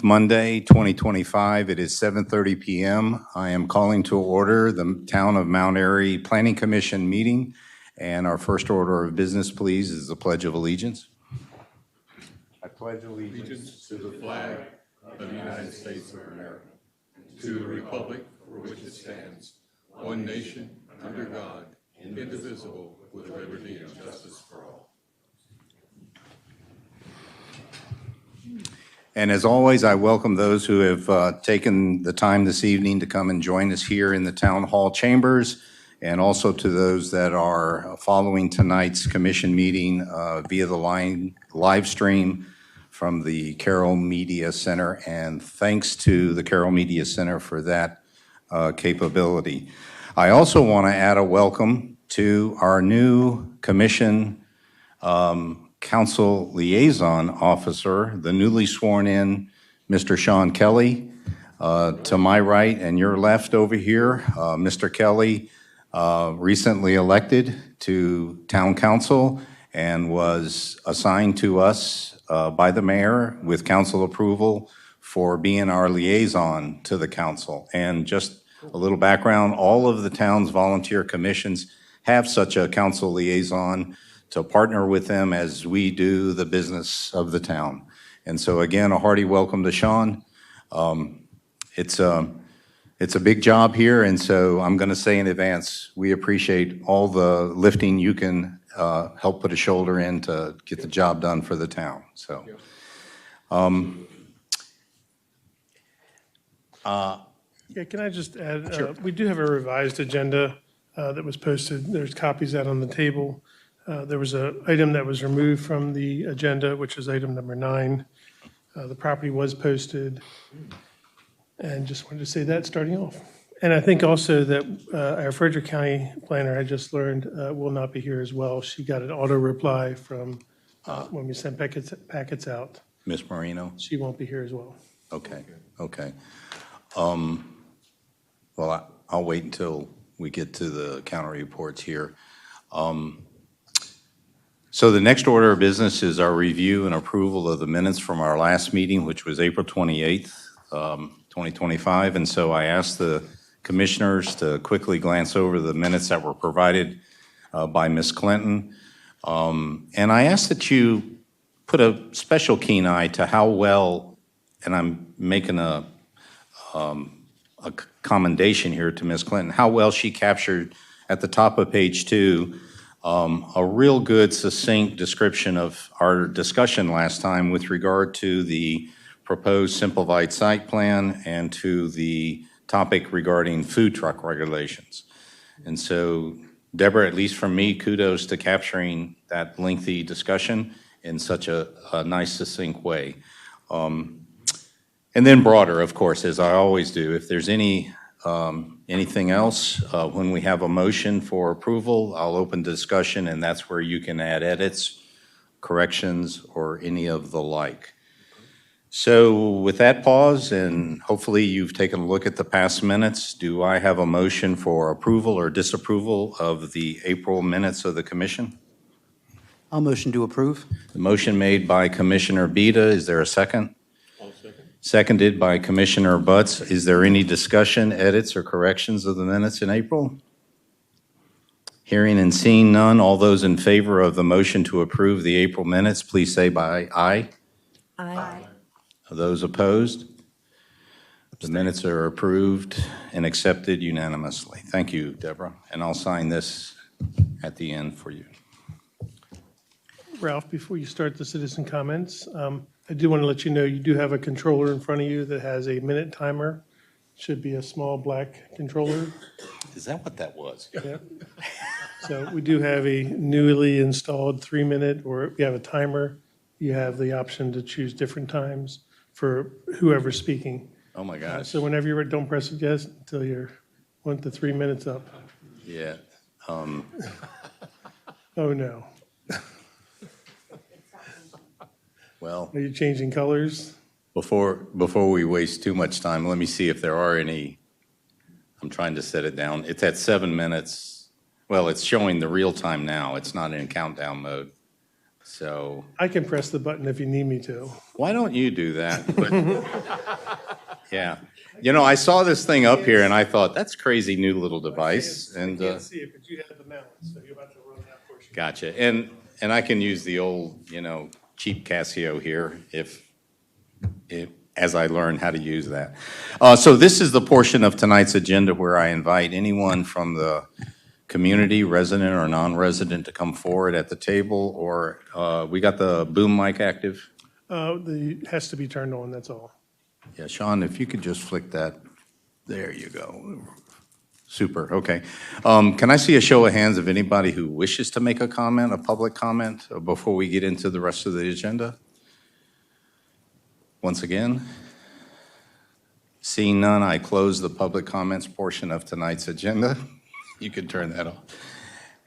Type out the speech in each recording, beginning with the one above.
18th, Monday, 2025. It is 7:30 p.m. I am calling to order the Town of Mount Airy Planning Commission meeting. And our first order of business, please, is the Pledge of Allegiance. I pledge allegiance to the flag of the United States of America, to the republic for which it stands, one nation, under God, indivisible, with liberty and justice for all. And as always, I welcome those who have taken the time this evening to come and join us here in the Town Hall chambers, and also to those that are following tonight's commission meeting via the live stream from the Carroll Media Center. And thanks to the Carroll Media Center for that capability. I also want to add a welcome to our new commission council liaison officer, the newly sworn in Mr. Sean Kelly. To my right and your left over here, Mr. Kelly recently elected to town council and was assigned to us by the mayor with council approval for being our liaison to the council. And just a little background, all of the town's volunteer commissions have such a council liaison to partner with them as we do the business of the town. And so again, a hearty welcome to Sean. It's a big job here, and so I'm gonna say in advance, we appreciate all the lifting you can help put a shoulder in to get the job done for the town, so. Yeah, can I just add, Sure. we do have a revised agenda that was posted. There's copies out on the table. There was an item that was removed from the agenda, which is item number 9. The property was posted. And just wanted to say that starting off. And I think also that our Frederick County planner, I just learned, will not be here as well. She got an auto reply from when we sent packets out. Ms. Marino? She won't be here as well. Okay, okay. Well, I'll wait until we get to the counter reports here. So the next order of business is our review and approval of the minutes from our last meeting, which was April 28th, 2025. And so I asked the commissioners to quickly glance over the minutes that were provided by Ms. Clinton. And I asked that you put a special keen eye to how well, and I'm making a commendation here to Ms. Clinton, how well she captured at the top of page 2 a real good succinct description of our discussion last time with regard to the proposed simplified site plan and to the topic regarding food truck regulations. And so, Deborah, at least from me, kudos to capturing that lengthy discussion in such a nice, succinct way. And then broader, of course, as I always do. If there's anything else, when we have a motion for approval, I'll open discussion, and that's where you can add edits, corrections, or any of the like. So with that pause, and hopefully you've taken a look at the past minutes, do I have a motion for approval or disapproval of the April minutes of the commission? I'll motion to approve. The motion made by Commissioner Beta, is there a second? I'll second. Seconded by Commissioner Butts. Is there any discussion, edits, or corrections of the minutes in April? Hearing and seeing none, all those in favor of the motion to approve the April minutes, please say by aye. Aye. Those opposed? The minutes are approved and accepted unanimously. Thank you, Deborah. And I'll sign this at the end for you. Ralph, before you start the citizen comments, I do want to let you know you do have a controller in front of you that has a minute timer. Should be a small black controller. Is that what that was? Yep. So we do have a newly installed 3-minute, or if you have a timer, you have the option to choose different times for whoever's speaking. Oh, my gosh. So whenever you're, don't press it yes until you're 1 to 3 minutes up. Yeah. Oh, no. Well, Are you changing colors? before we waste too much time, let me see if there are any. I'm trying to set it down. It's at 7 minutes. Well, it's showing the real time now. It's not in countdown mode. So I can press the button if you need me to. why don't you do that? But, yeah. You know, I saw this thing up here and I thought, that's crazy new little device. I And can't see it, but you have the mouse, so you're about to run that portion. gotcha. And I can use the old, cheap Casio here if as I learn how to use that. So this is the portion of tonight's agenda where I invite anyone from the community, resident or non-resident, to come forward at the table, or we got the boom mic active? Has to be turned on, that's all. Yeah, Sean, if you could just flick that, there you go. Super, okay. Can I see a show of hands of anybody who wishes to make a comment, a public comment, before we get into the rest of the agenda? Once again, seeing none, I close the public comments portion of tonight's agenda. You can turn that off,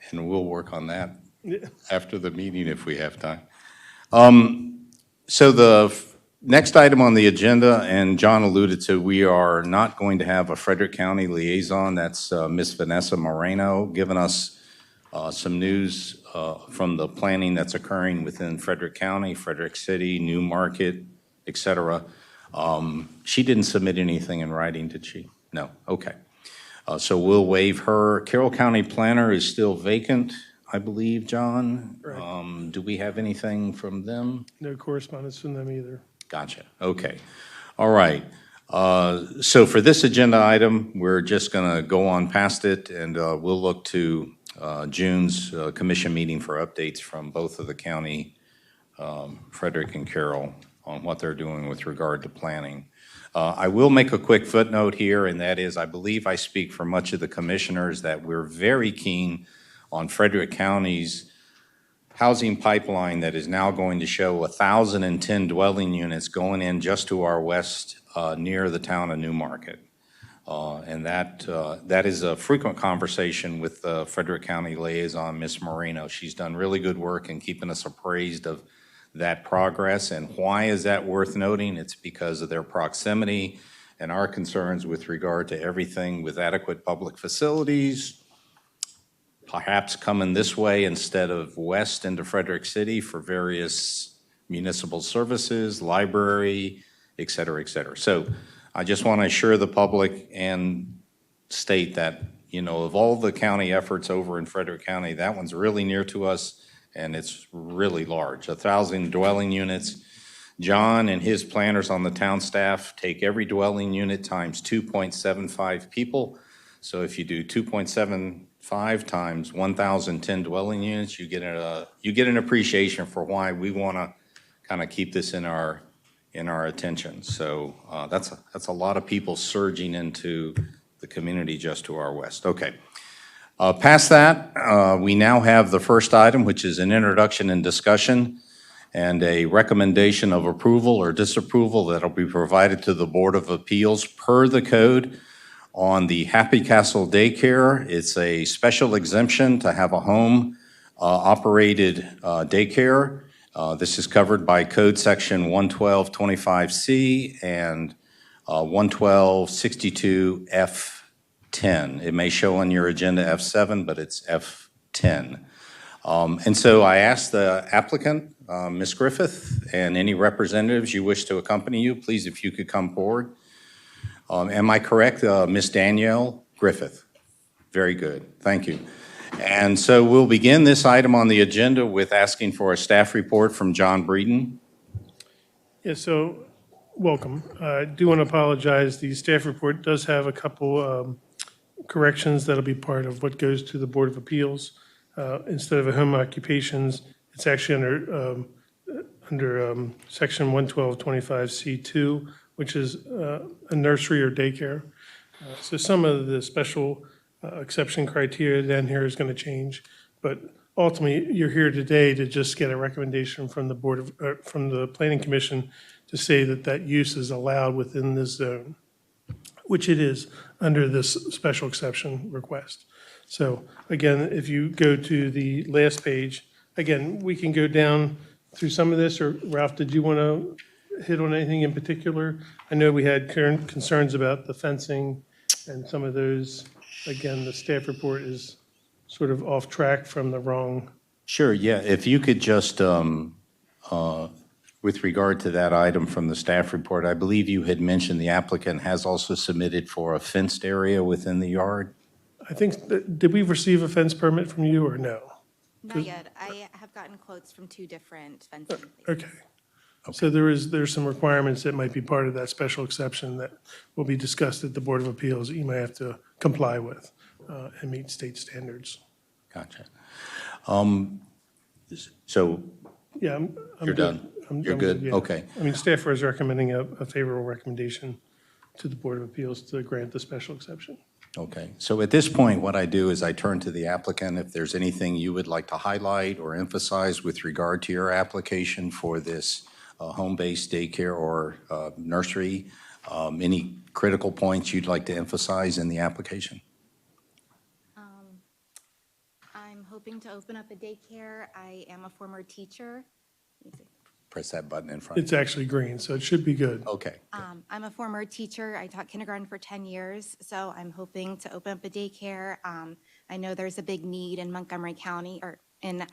and we'll work on that after the meeting if we have time. So the next item on the agenda, and John alluded to, we are not going to have a Frederick County liaison. That's Miss Vanessa Moreno giving us some news from the planning that's occurring within Frederick County, Frederick City, New Market, et cetera. She didn't submit anything in writing, did she? No, okay. So we'll waive her. Carroll County Planner is still vacant, I believe, John. Correct. Do we have anything from them? No correspondence from them either. Gotcha, okay. All right. So for this agenda item, we're just going to go on past it, and we'll look to June's commission meeting for updates from both of the county, Frederick and Carroll, on what they're doing with regard to planning. I will make a quick footnote here, and that is I believe I speak for much of the commissioners that we're very keen on Frederick County's housing pipeline that is now going to show 1,010 dwelling units going in just to our west near the town of New Market. And that is a frequent conversation with the Frederick County liaison, Ms. Moreno. She's done really good work in keeping us appraised of that progress. And why is that worth noting? It's because of their proximity and our concerns with regard to everything with adequate public facilities, perhaps coming this way instead of west into Frederick City for various municipal services, library, et cetera, et cetera. So I just want to assure the public and state that, of all the county efforts over in Frederick County, that one's really near to us. And it's really large, 1,000 dwelling units. John and his planners on the town staff take every dwelling unit times 2.75 people. So if you do 2.75 times 1,010 dwelling units, you get an appreciation for why we want to kind of keep this in our attention. So that's a lot of people surging into the community just to our west. Okay. Past that, we now have the first item, which is an introduction and discussion and a recommendation of approval or disapproval that'll be provided to the Board of Appeals per the code on the Happy Castle Daycare. It's a special exemption to have a home operated daycare. This is covered by Code Section 11225C and 11262F10. It may show on your agenda F7, but it's F10. And so I asked the applicant, Ms. Griffith, and any representatives you wish to accompany you, please, if you could come forward. Am I correct, Ms. Danielle Griffith? Very good, thank you. And so we'll begin this item on the agenda with asking for a staff report from John Breeden. Yeah, so welcome. I do want to apologize. The staff report does have a couple corrections that'll be part of what goes to the Board of Appeals. Instead of a home occupations, it's actually under Section 11225C2, which is a nursery or daycare. So some of the special exception criteria down here is going to change, but ultimately you're here today to just get a recommendation from the from the Planning Commission to say that that use is allowed within this zone, which it is under this special exception request. So again, if you go to the last page, again, we can go down through some of this, or Ralph, did you want to hit on anything in particular? I know we had current concerns about the fencing and some of those. Again, the staff report is sort of off track from the wrong Sure, yeah. If you could just, with regard to that item from the staff report, I believe you had mentioned the applicant has also submitted for a fenced area within the yard? I think, did we receive a fence permit from you or no? Not yet. I have gotten quotes from 2 different fencing places. Okay. So there's some requirements that might be part of that special exception that will be discussed at the Board of Appeals that you may have to comply with and meet state standards. Gotcha. So Yeah, I'm you're good. done? You're good? yeah. Okay. I mean, staff is recommending a favorable recommendation to the Board of Appeals to grant the special exception. Okay. So at this point, what I do is I turn to the applicant. If there's anything you would like to highlight or emphasize with regard to your application for this home-based daycare or nursery, any critical points you'd like to emphasize in the application? I'm hoping to open up a daycare. I am a former teacher. Let me see. Press that button in front. It's actually green, so it should be good. Okay. I'm a former teacher. I taught kindergarten for 10 years, so I'm hoping to open up a daycare. I know there's a big need in Montgomery County, or in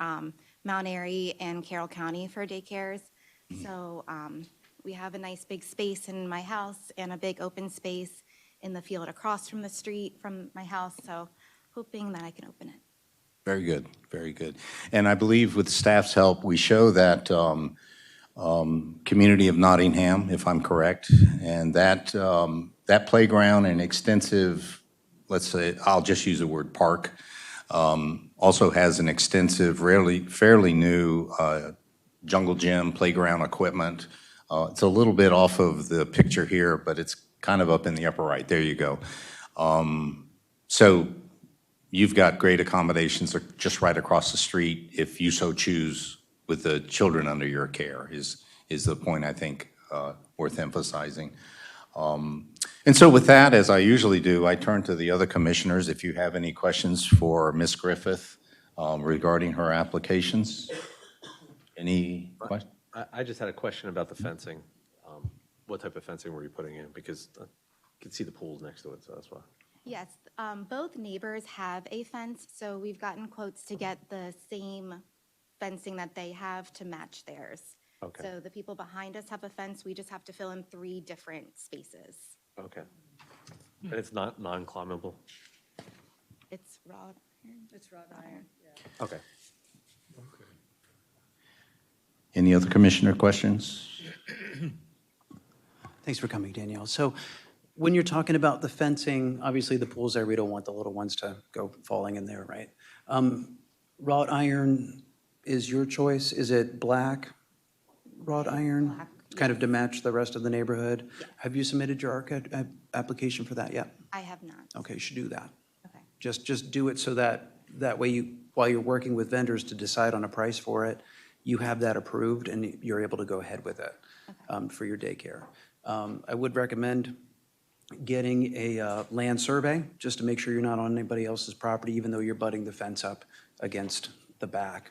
Mount Airy and Carroll County for daycares. So we have a nice big space in my house and a big open space in the field across from the street from my house, so hoping that I can open it. Very good, very good. And I believe with staff's help, we show that community of Nottingham, if I'm correct, and that, that playground and extensive, let's say, I'll just use the word park, also has an extensive, fairly new jungle gym, playground equipment. It's a little bit off of the picture here, but it's kind of up in the upper right. There you go. So you've got great accommodations just right across the street if you so choose with the children under your care is the point I think worth emphasizing. And so with that, as I usually do, I turn to the other commissioners if you have any questions for Ms. Griffith regarding her applications. Any questions? I just had a question about the fencing. What type of fencing were you putting in? Because I could see the pools next to it, so that's why. Yes, both neighbors have a fence, so we've gotten quotes to get the same fencing that they have to match theirs. Okay. So the people behind us have a fence, we just have to fill in 3 different spaces. Okay. And it's not non-climbable? It's wrought iron. It's wrought iron, yeah. Okay. Any other commissioner questions? Thanks for coming, Danielle. So when you're talking about the fencing, obviously the pool's there, we don't want the little ones to go falling in there, right? Wrought iron is your choice. Is it black wrought iron? Black, Kind of to match the rest of the neighborhood? Yeah. Have you submitted your application for that yet? I have not. Okay, you should do that. Okay. Just do it so that way you, while you're working with vendors to decide on a price for it, you have that approved and you're able to go ahead with it for your daycare. I would recommend getting a land survey, just to make sure you're not on anybody else's property, even though you're butting the fence up against the back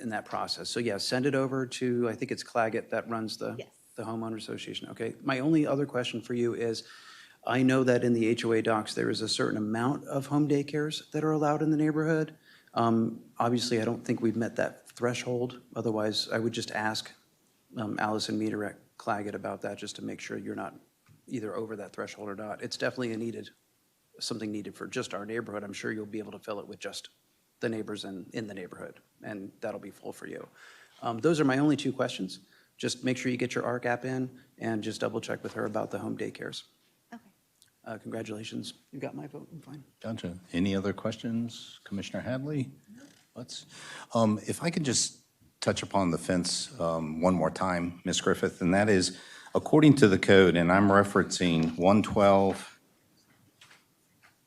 in that process. So yeah, send it over to, I think it's Claggett that runs the Yes. the homeowner association. Okay, my only other question for you is, I know that in the HOA docs, there is a certain amount of home daycares that are allowed in the neighborhood. Obviously, I don't think we've met that threshold. Otherwise, I would just ask Allison Meter at Claggett about that, just to make sure you're not either over that threshold or not. It's definitely something needed for just our neighborhood. I'm sure you'll be able to fill it with just the neighbors in the neighborhood, and that'll be full for you. Those are my only 2 questions. Just make sure you get your ARC app in, and just double check with her about the home daycares. Okay. Congratulations. You got my vote. I'm fine. Gotcha. Any other questions? Commissioner Hadley? Let's, if I could just touch upon the fence one more time, Ms. Griffith, and that is, according to the code, and I'm referencing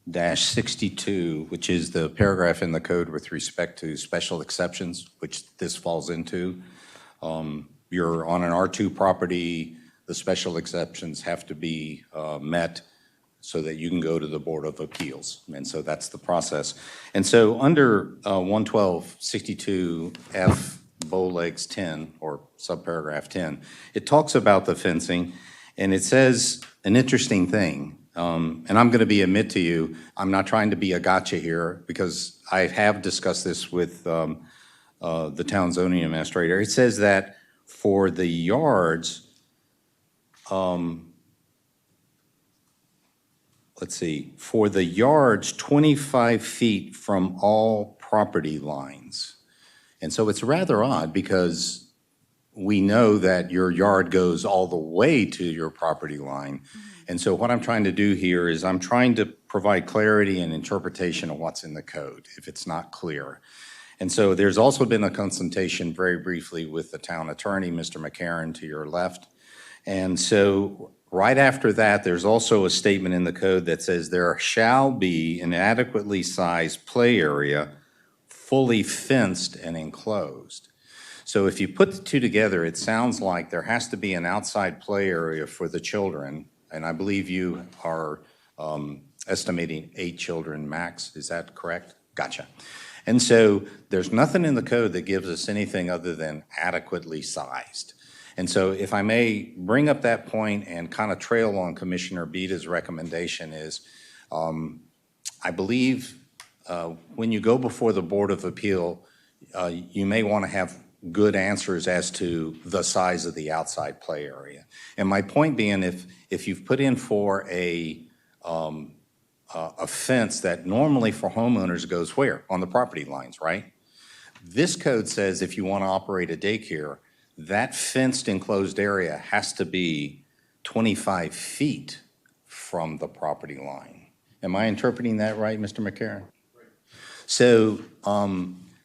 112-62, which is the paragraph in the code with respect to special exceptions, which this falls into. You're on an R2 property, the special exceptions have to be met so that you can go to the Board of Appeals. And so that's the process. And so under 112-62F, Bowlegs 10, or subparagraph 10, it talks about the fencing, and it says an interesting thing. And I'm going to admit to you, I'm not trying to be a gotcha here, because I have discussed this with the town zoning administrator. It says that for the yards, let's see, for the yards, 25 feet from all property lines. And so it's rather odd because we know that your yard goes all the way to your property line. And so what I'm trying to do here is I'm trying to provide clarity and interpretation of what's in the code, if it's not clear. And so there's also been a consultation very briefly with the town attorney, Mr. McCarron, to your left. And so right after that, there's also a statement in the code that says there shall be an adequately sized play area, fully fenced and enclosed. So if you put the two together, it sounds like there has to be an outside play area for the children, and I believe you are estimating 8 children max. Is that correct? Gotcha. And so there's nothing in the code that gives us anything other than adequately sized. And so if I may bring up that point and kind of trail on Commissioner Beta's recommendation is, I believe when you go before the Board of Appeal, you may want to have good answers as to the size of the outside play area. And my point being, if you've put in for a fence that normally for homeowners goes where? On the property lines, right? This code says if you want to operate a daycare, that fenced enclosed area has to be 25 feet from the property line. Am I interpreting that right, Mr. McCarron? Right.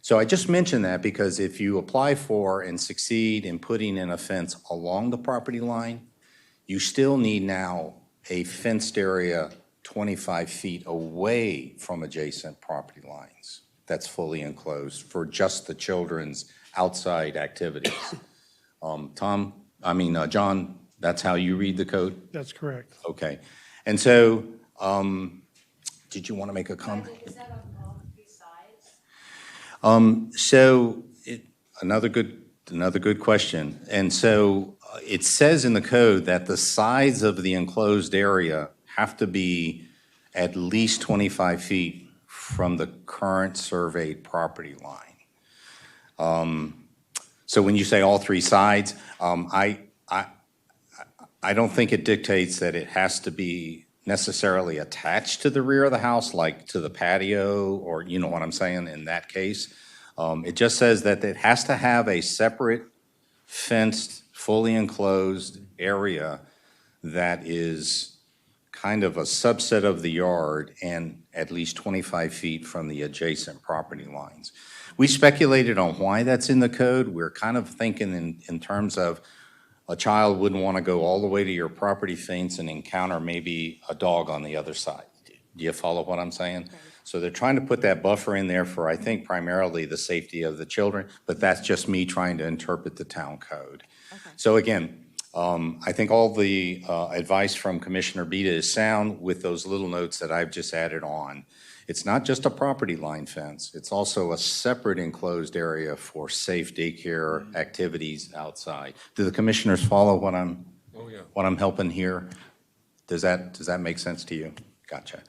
So I just mentioned that because if you apply for and succeed in putting in a fence along the property line, you still need now a fenced area 25 feet away from adjacent property lines that's fully enclosed for just the children's outside activities. John, that's how you read the code? That's correct. Okay. And so, did you want to make a comment? Is that on all 3 sides? Another good question. And so it says in the code that the sides of the enclosed area have to be at least 25 feet from the current surveyed property line. So when you say all 3 sides, I don't think it dictates that it has to be necessarily attached to the rear of the house, like to the patio, or you know what I'm saying in that case. It just says that it has to have a separate fenced, fully enclosed area that is kind of a subset of the yard and at least 25 feet from the adjacent property lines. We speculated on why that's in the code. We're kind of thinking in terms of a child wouldn't want to go all the way to your property fence and encounter maybe a dog on the other side. Do you follow what I'm saying? Right. So they're trying to put that buffer in there for, I think, primarily the safety of the children, but that's just me trying to interpret the town code. Okay. So again, I think all the advice from Commissioner Beta is sound with those little notes that I've just added on. It's not just a property line fence. It's also a separate enclosed area for safe daycare activities outside. Do the commissioners follow what I'm helping here? Does that make sense to you? Gotcha.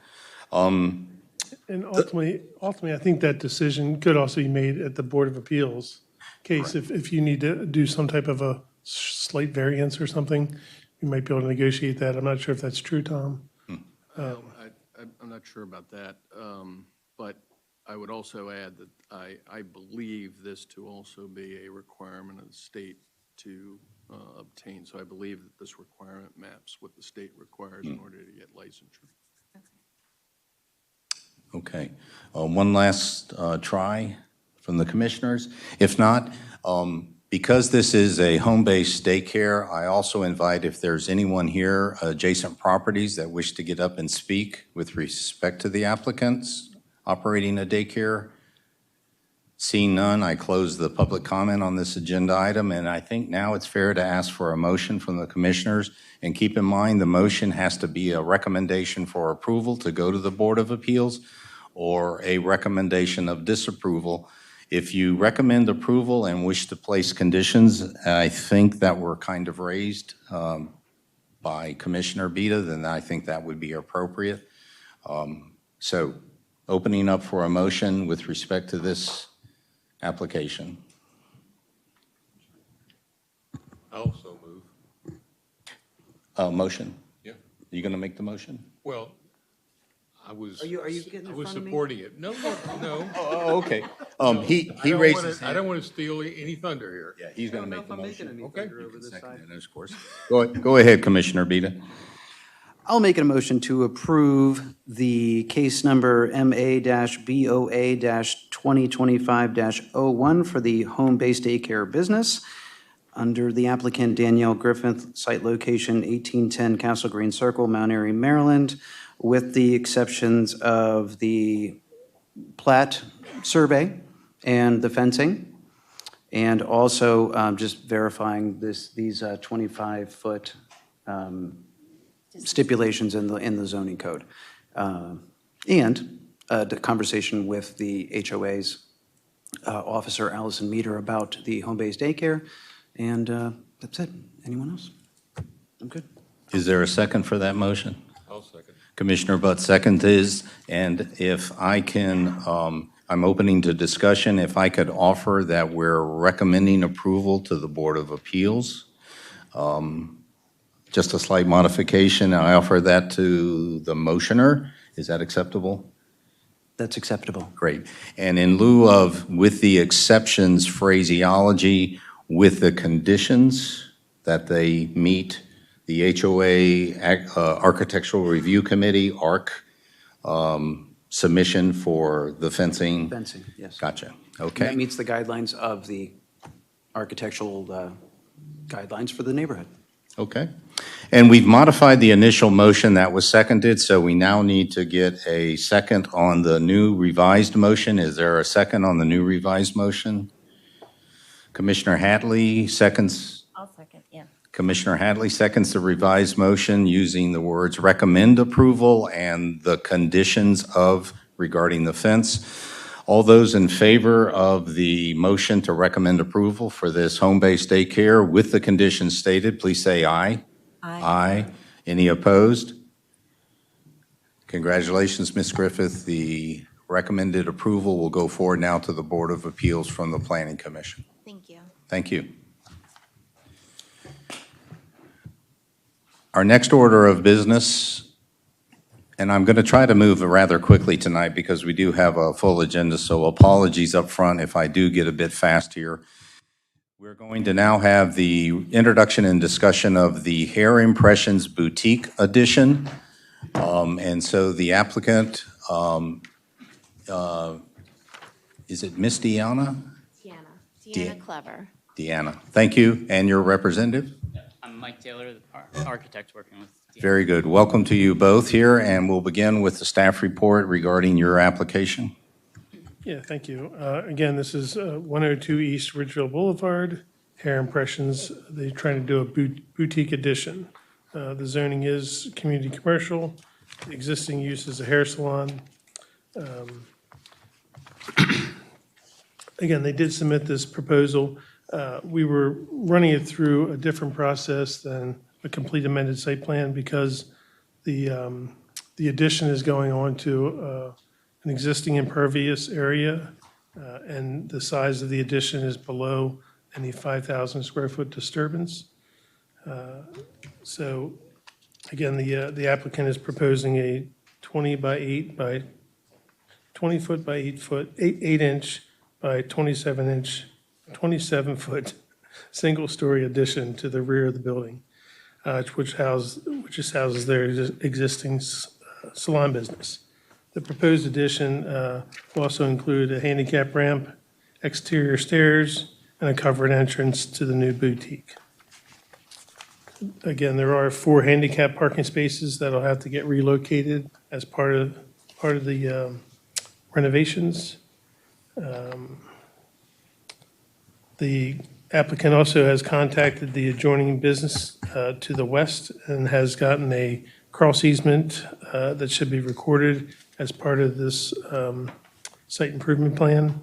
And ultimately, I think that decision could also be made at the Board of Appeals case. If you need to do some type of a slight variance or something, you might be able to negotiate that. I'm not sure if that's true, Tom. I'm not sure about that, but I would also add that I believe this to also be a requirement of the state to obtain. So I believe that this requirement maps what the state requires in order to get licensure. Okay. One last try from the commissioners. If not, because this is a home-based daycare, I also invite if there's anyone here, adjacent properties that wish to get up and speak with respect to the applicants operating a daycare. Seeing none, I close the public comment on this agenda item, and I think now it's fair to ask for a motion from the commissioners. And keep in mind, the motion has to be a recommendation for approval to go to the Board of Appeals or a recommendation of disapproval. If you recommend approval and wish to place conditions, I think that were kind of raised by Commissioner Beta, then I think that would be appropriate. So opening up for a motion with respect to this application. I also move. Motion. Yeah. You going to make the motion? Well, I was. Are you getting in I was front of me? supporting it. No, no. Oh, okay. No. He I don't raised wanna- his I hand. don't want to steal any thunder here. Yeah, he's going to make the I'm making motion. any Okay. thunder over this side. Second that, of course. Go ahead, Commissioner Beta. I'll make a motion to approve the case number MA-BOA-2025-01 for the home-based daycare business under the applicant Danielle Griffith, site location 1810 Castle Green Circle, Mount Airy, Maryland, with the exceptions of the plat survey and the fencing, and also just verifying these 25-foot stipulations in the zoning code. And the conversation with the HOA's officer, Allison Meter, about the home-based daycare. And that's it. Anyone else? I'm good. Is there a second for that motion? I'll second. Commissioner Butt second is, and if I can, I'm opening to discussion. If I could offer that we're recommending approval to the Board of Appeals. Just a slight modification. I offer that to the motioner. Is that acceptable? That's acceptable. Great. And in lieu of with the exceptions phraseology, with the conditions that they meet, the HOA Architectural Review Committee, ARC, submission for the fencing. Fencing, yes. Gotcha. That Okay. meets the guidelines of the architectural guidelines for the neighborhood. Okay. And we've modified the initial motion that was seconded, so we now need to get a second on the new revised motion. Is there a second on the new revised motion? Commissioner Hadley seconds. I'll second, yeah. Commissioner Hadley seconds the revised motion using the words recommend approval and the conditions of regarding the fence. All those in favor of the motion to recommend approval for this home-based daycare with the conditions stated, please say aye. Aye. Any opposed? Congratulations, Ms. Griffith. The recommended approval will go forward now to the Board of Appeals from the Planning Commission. Thank you. Thank you. Our next order of business, and I'm going to try to move rather quickly tonight because we do have a full agenda, so apologies up front if I do get a bit fast here. We're going to now have the introduction and discussion of the Hair Impressions Boutique Edition. And so the applicant, is it Miss Deanna? Deanna Clever. Deanna, thank you. And your representative? I'm Mike Taylor, the architect working with Deanna. Very good. Welcome to you both here, and we'll begin with the staff report regarding your application. Yeah, thank you. Again, this is 102 East Ridgeville Boulevard, Hair Impressions. They're trying to do a boutique addition. The zoning is community commercial. The existing use is a hair salon. Again, they did submit this proposal. We were running it through a different process than a complete amended site plan because the addition is going on to an existing impervious area, and the size of the addition is below any 5,000 square foot disturbance. So again, the applicant is proposing a 20 by 8 by 20 foot by 8 foot, 8 inch by 27 foot single-story addition to the rear of the building, which houses their existing salon business. The proposed addition will also include a handicap ramp, exterior stairs, and a covered entrance to the new boutique. Again, there are 4 handicap parking spaces that'll have to get relocated as part of the renovations. The applicant also has contacted the adjoining business to the west and has gotten a cross easement that should be recorded as part of this site improvement plan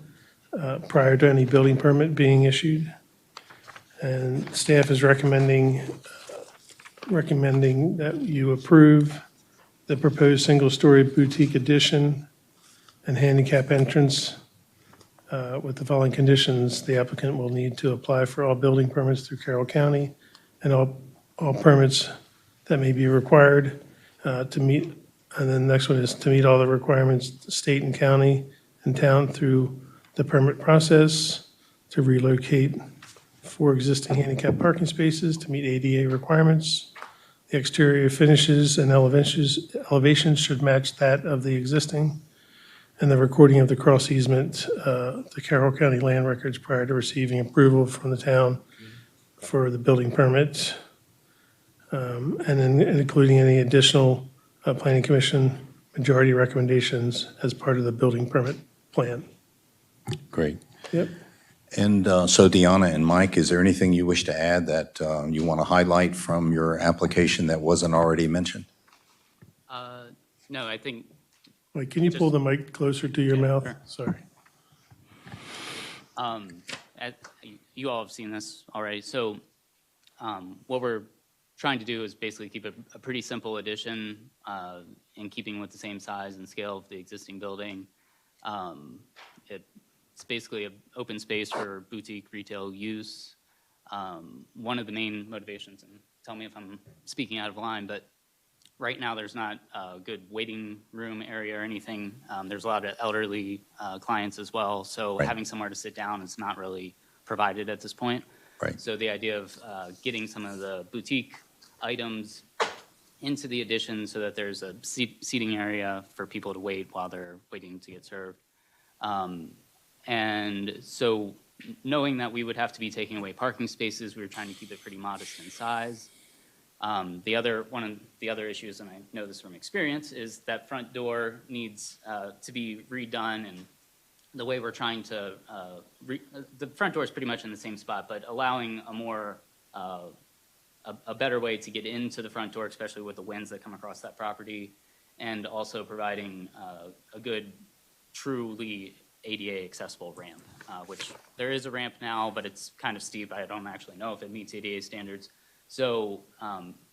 prior to any building permit being issued. And staff is recommending that you approve the proposed single-story boutique addition and handicap entrance. With the following conditions, the applicant will need to apply for all building permits through Carroll County and all permits that may be required to meet. And then the next one is to meet all the requirements, state and county and town through the permit process, to relocate 4 existing handicap parking spaces to meet ADA requirements. The exterior finishes and elevations should match that of the existing. And the recording of the cross easement to Carroll County Land Records prior to receiving approval from the town for the building permit. And then including any additional planning commission majority recommendations as part of the building permit plan. Great. Yep. And so Deanna and Mike, is there anything you wish to add that you want to highlight from your application that wasn't already mentioned? No, I think, Mike, can you pull the mic closer to your mouth? sure. Sorry. you all have seen this already. So what we're trying to do is basically keep a pretty simple addition in keeping with the same size and scale of the existing building. It's basically an open space for boutique retail use. One of the main motivations, and tell me if I'm speaking out of line, but right now there's not a good waiting room area or anything. There's a lot of elderly clients as well, so Right. having somewhere to sit down is not really provided at this point. Right. So the idea of getting some of the boutique items into the addition so that there's a seating area for people to wait while they're waiting to get served. And so knowing that we would have to be taking away parking spaces, we were trying to keep it pretty modest in size. One of the other issues, and I know this from experience, is that front door needs to be redone, and the way we're trying to, the front door is pretty much in the same spot, but allowing a more, a better way to get into the front door, especially with the winds that come across that property, and also providing a good, truly ADA accessible ramp, which there is a ramp now, but it's kind of steep. I don't actually know if it meets ADA standards. So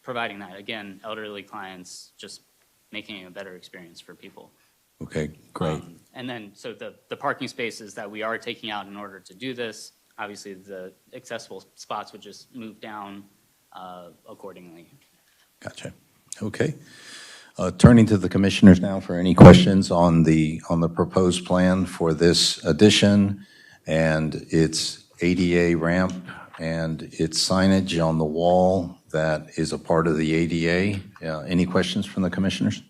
providing that, again, elderly clients, just making it a better experience for people. Okay, great. And then, so the parking spaces that we are taking out in order to do this, obviously the accessible spots would just move down accordingly. Gotcha. Okay. Turning to the commissioners now for any questions on the proposed plan for this addition and its ADA ramp and its signage on the wall that is a part of the ADA. Any questions from the commissioners?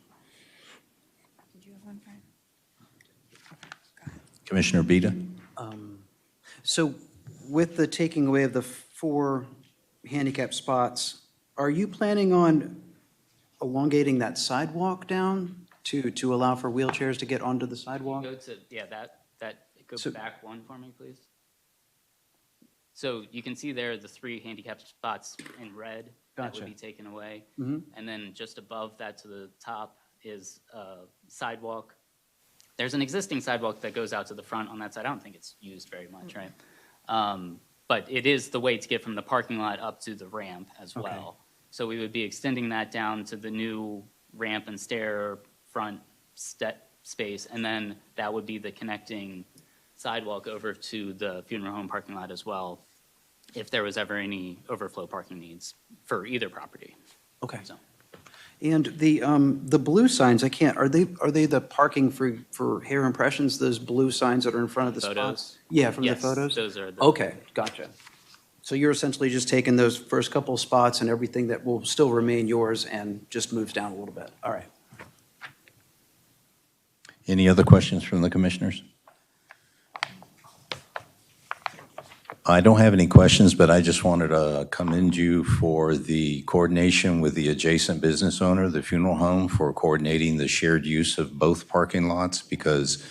Did you have one, Brian? Commissioner Beta? So with the taking away of the 4 handicap spots, are you planning on elongating that sidewalk down to allow for wheelchairs to get onto the sidewalk? Go to, yeah, go So- back one for me, please. So you can see there the 3 handicapped spots in red that Gotcha. would be taken away. Mhm. And then just above that to the top is a sidewalk. There's an existing sidewalk that goes out to the front on that side. I don't think it's used very much, right? But it is the way to get from the parking lot up to the ramp as Okay. well. So we would be extending that down to the new ramp and stair front space, and then that would be the connecting sidewalk over to the funeral home parking lot as well, if there was ever any overflow parking needs for either property. Okay. So, And the blue signs, are they the parking for hair impressions, those blue signs that are in front of the spots? Photos? Yeah, from the Yes, photos? those are the. Okay, gotcha. So you're essentially just taking those first couple of spots and everything that will still remain yours and just moves down a little bit. All right. Any other questions from the commissioners? I don't have any questions, but I just wanted to commend you for the coordination with the adjacent business owner, the funeral home, for coordinating the shared use of both parking lots because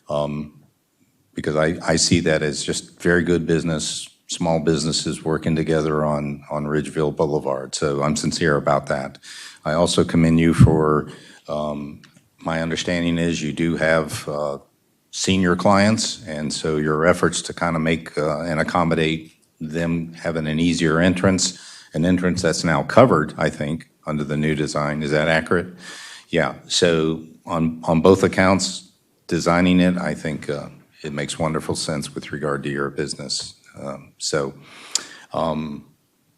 I see that as just very good business, small businesses working together on Ridgeville Boulevard. So I'm sincere about that. I also commend you for, my understanding is you do have senior clients, and so your efforts to kind of make and accommodate them having an easier entrance, an entrance that's now covered, I think, under the new design. Is that accurate? Yeah. So on both accounts, designing it. I think it makes wonderful sense with regard to your business.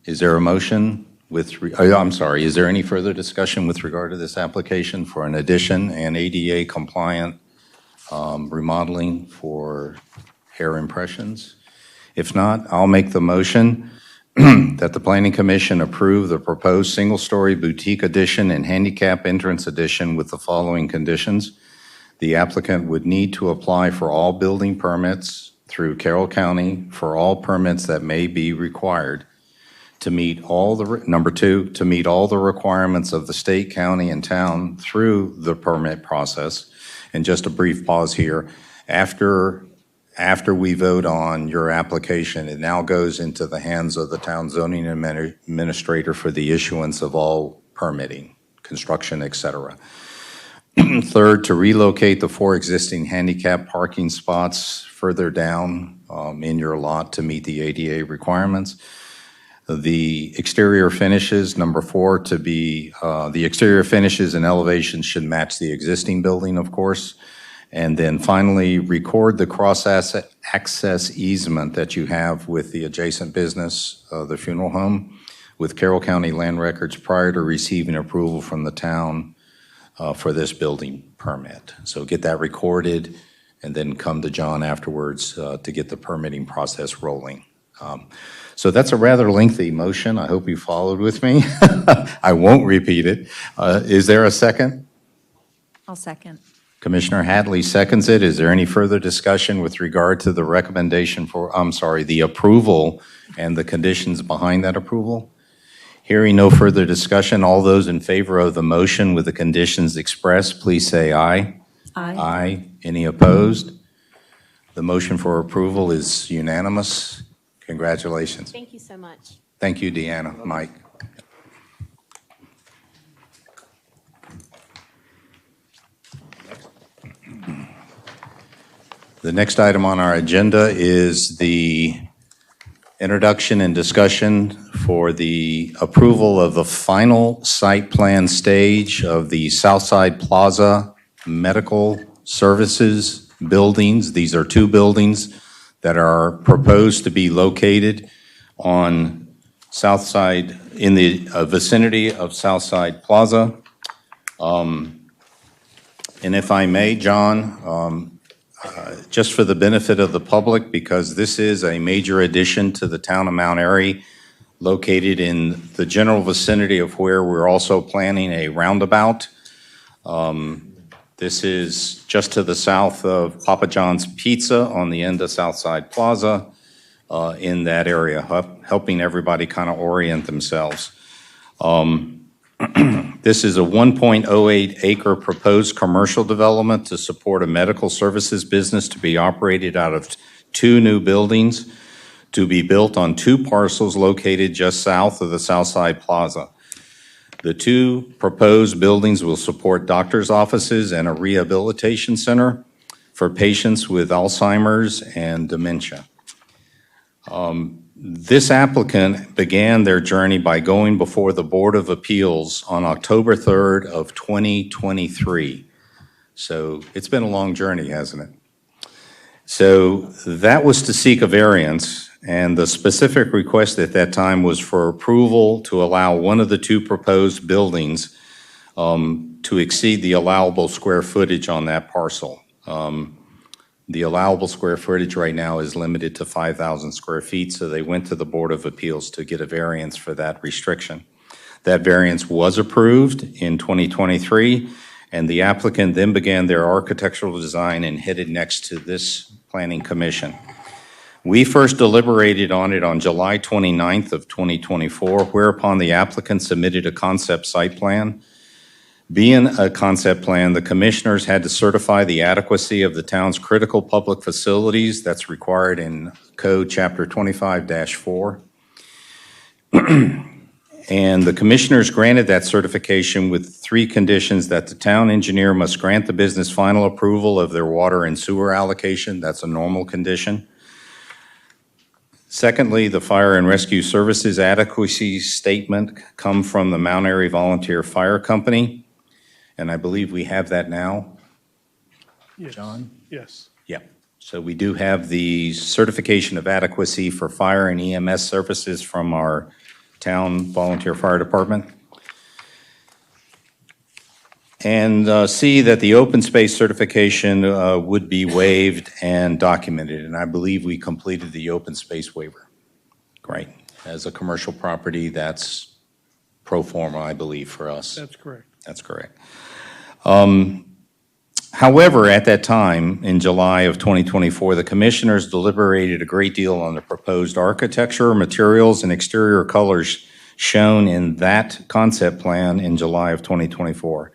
Is there a motion I'm sorry, is there any further discussion with regard to this application for an addition and ADA compliant remodeling for hair impressions? If not, I'll make the motion that the Planning Commission approve the proposed single-story boutique addition and handicap entrance addition with the following conditions. The applicant would need to apply for all building permits through Carroll County for all permits that may be required to meet all the, number two, to meet all the requirements of the state, county, and town through the permit process. And just a brief pause here. After we vote on your application, it now goes into the hands of the town zoning administrator for the issuance of all permitting, construction, et cetera. Third, to relocate the 4 existing handicap parking spots further down in your lot to meet the ADA requirements. The exterior finishes, number 4, to be, the exterior finishes and elevations should match the existing building, of course. And then finally, record the cross-access easement that you have with the adjacent business, the funeral home, with Carroll County Land Records prior to receiving approval from the town for this building permit. So get that recorded and then come to John afterwards to get the permitting process rolling. So that's a rather lengthy motion. I hope you followed with me. I won't repeat it. Is there a second? I'll second. Commissioner Hadley seconds it. Is there any further discussion with regard to the recommendation for, the approval and the conditions behind that approval? Hearing no further discussion, all those in favor of the motion with the conditions expressed, please say aye. Aye. Aye. Any opposed? The motion for approval is unanimous. Congratulations. Thank you so much. Thank you, Deanna. Mike. The next item on our agenda is the introduction and discussion for the approval of the final site plan stage of the Southside Plaza Medical Services buildings. These are 2 buildings that are proposed to be located on Southside, in the vicinity of Southside Plaza. And if I may, John, just for the benefit of the public, because this is a major addition to the town of Mount Airy, located in the general vicinity of where we're also planning a roundabout. This is just to the south of Papa John's Pizza on the end of Southside Plaza in that area, helping everybody kind of orient themselves. This is a 1.08 acre proposed commercial development to support a medical services business to be operated out of 2 new buildings to be built on 2 parcels located just south of the Southside Plaza. The 2 proposed buildings will support doctor's offices and a rehabilitation center for patients with Alzheimer's and dementia. This applicant began their journey by going before the Board of Appeals on October 3rd of 2023. So it's been a long journey, hasn't it? So that was to seek a variance, and the specific request at that time was for approval to allow one of the 2 proposed buildings to exceed the allowable square footage on that parcel. The allowable square footage right now is limited to 5,000 square feet, so they went to the Board of Appeals to get a variance for that restriction. That variance was approved in 2023, and the applicant then began their architectural design and headed next to this Planning Commission. We first deliberated on it on July 29th of 2024, whereupon the applicant submitted a concept site plan. Being a concept plan, the commissioners had to certify the adequacy of the town's critical public facilities that's required in Code Chapter 25-4. And the commissioners granted that certification with 3 conditions: that the town engineer must grant the business final approval of their water and sewer allocation. That's a normal condition. Secondly, the Fire and Rescue Services adequacy statement come from the Mount Airy Volunteer Fire Company, and I believe we have that now. Yes. John? Yes. Yeah. So we do have the certification of adequacy for fire and EMS services from our town volunteer fire department. And see that the open space certification would be waived and documented, and I believe we completed the open space waiver. Right. As a commercial property, that's pro forma, I believe, for us. That's correct. That's correct. However, at that time, in July of 2024, the commissioners deliberated a great deal on the proposed architecture, materials, and exterior colors shown in that concept plan in July of 2024.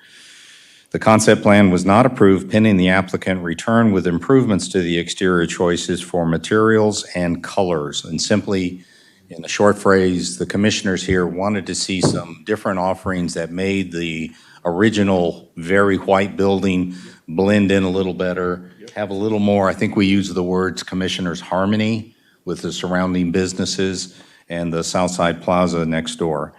The concept plan was not approved pending the applicant return with improvements to the exterior choices for materials and colors. And simply, in a short phrase, the commissioners here wanted to see some different offerings that made the original very white building blend in a little better, have a little more, I think we use the words commissioners harmony with the surrounding businesses and the Southside Plaza next door.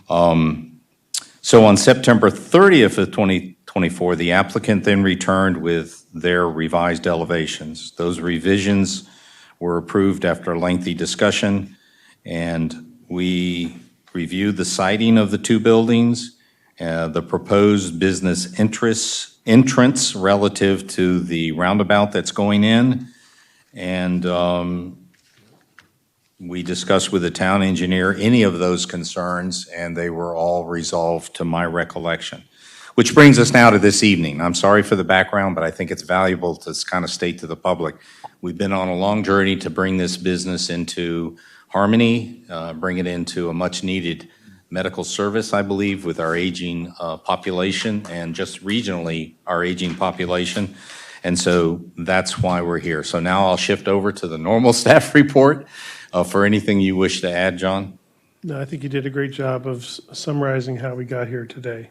So on September 30th of 2024, the applicant then returned with their revised elevations. Those revisions were approved after a lengthy discussion, and we reviewed the siting of the two buildings, the proposed business entrance relative to the roundabout that's going in, and we discussed with the town engineer any of those concerns, and they were all resolved to my recollection. Which brings us now to this evening. I'm sorry for the background, but I think it's valuable to kind of state to the public. We've been on a long journey to bring this business into harmony, bring it into a much-needed medical service, I believe, with our aging population and just regionally our aging population. And so that's why we're here. So now I'll shift over to the normal staff report for anything you wish to add, John. No, I think you did a great job of summarizing how we got here today.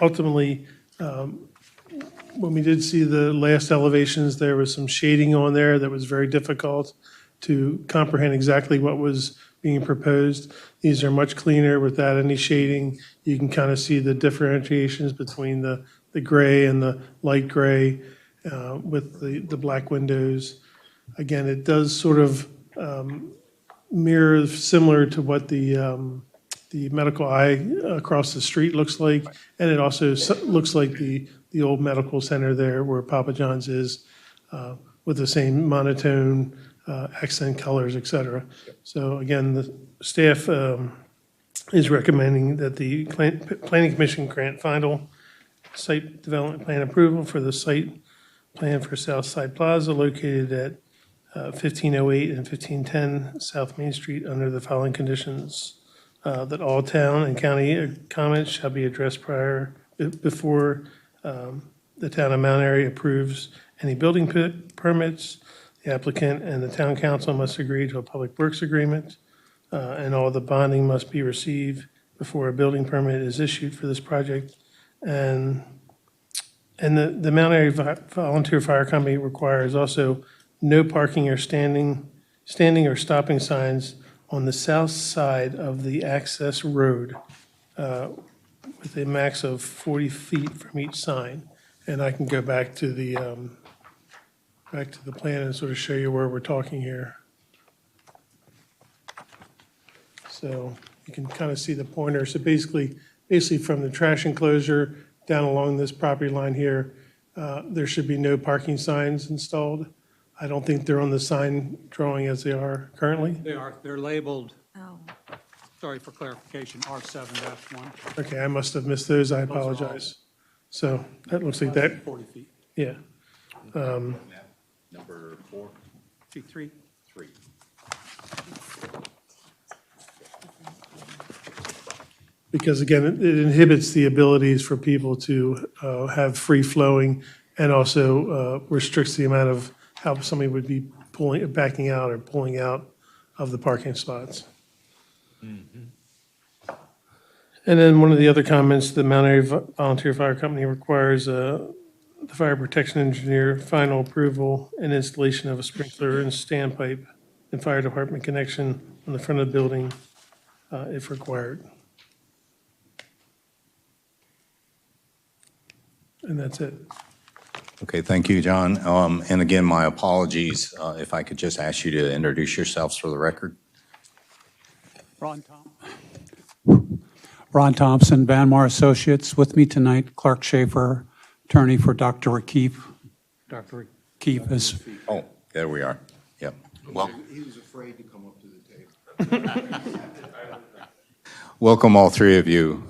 Ultimately, when we did see the last elevations, there was some shading on there that was very difficult to comprehend exactly what was being proposed. These are much cleaner without any shading. You can kind of see the differentiations between the gray and the light gray with the black windows. Again, it does sort of mirror similar to what the medical eye across the street looks like, and it also looks like the old medical center there where Papa John's is, with the same monotone accent colors, et cetera. So again, the staff is recommending that the Planning Commission grant final site development plan approval for the site plan for Southside Plaza located at 1508 and 1510 South Main Street under the following conditions. That all town and county comments shall be addressed before the town of Mount Airy approves any building permits. The applicant and the town council must agree to a public works agreement, and all the bonding must be received before a building permit is issued for this project. And the Mount Airy Volunteer Fire Company requires also no parking or standing or stopping signs on the south side of the access road with a max of 40 feet from each sign. And I can go back to the plan and sort of show you where we're talking here. So you can kind of see the pointer. So basically from the trash enclosure down along this property line here, there should be no parking signs installed. I don't think they're on the sign drawing as they are currently. They're labeled, Oh, sorry for clarification, R7-1. Okay, I must have missed those. I apologize. So that looks like that, 40 feet. yeah. Number 4. Feet 3. Because again, it inhibits the abilities for people to have free flowing and also restricts the amount of how somebody would be backing out or pulling out of the parking spots. And then one of the other comments, the Mount Airy Volunteer Fire Company requires the fire protection engineer final approval and installation of a sprinkler and standpipe and fire department connection on the front of the building if required. And that's it. Okay, thank you, John. And again, my apologies, if I could just ask you to introduce yourselves for the record. Ron Thompson, Vanmar Associates. With me tonight, Clark Schaefer, attorney for Dr. O'Keefe. Dr. O'Keefe is, Oh, there we are. Yep. Well, He was afraid to come up to the table. welcome all three of you,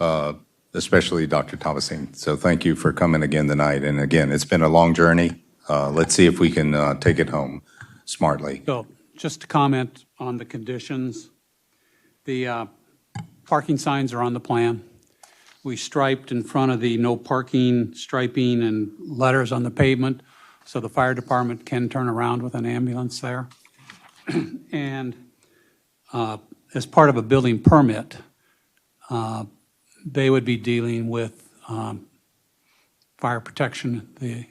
especially Dr. Thomason. So thank you for coming again tonight. And again, it's been a long journey. Let's see if we can take it home smartly. so just to comment on the conditions, the parking signs are on the plan. We striped in front of the no parking striping and letters on the pavement, so the fire department can turn around with an ambulance there. And as part of a building permit, they would be dealing with fire protection, the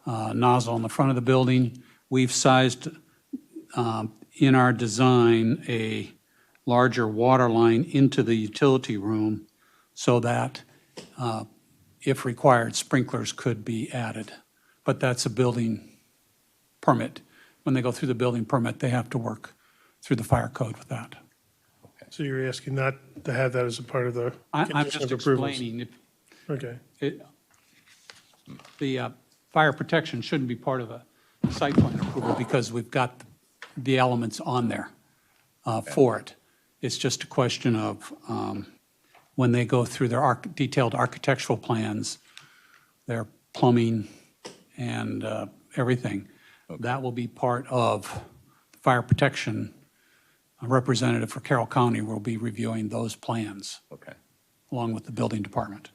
nozzle on the front of the building. We've sized in our design a larger water line into the utility room so that, if required, sprinklers could be added. But that's a building permit. When they go through the building permit, they have to work through the fire code with that. So you're asking not to have that as a part of the I'm condition just of approvals? explaining, Okay, the fire protection shouldn't be part of a site plan approval because we've got the elements on there for it. It's just a question of when they go through their detailed architectural plans, their plumbing and everything, that will be part of the fire protection. A representative for Carroll County will be reviewing those plans Okay. along with the building department.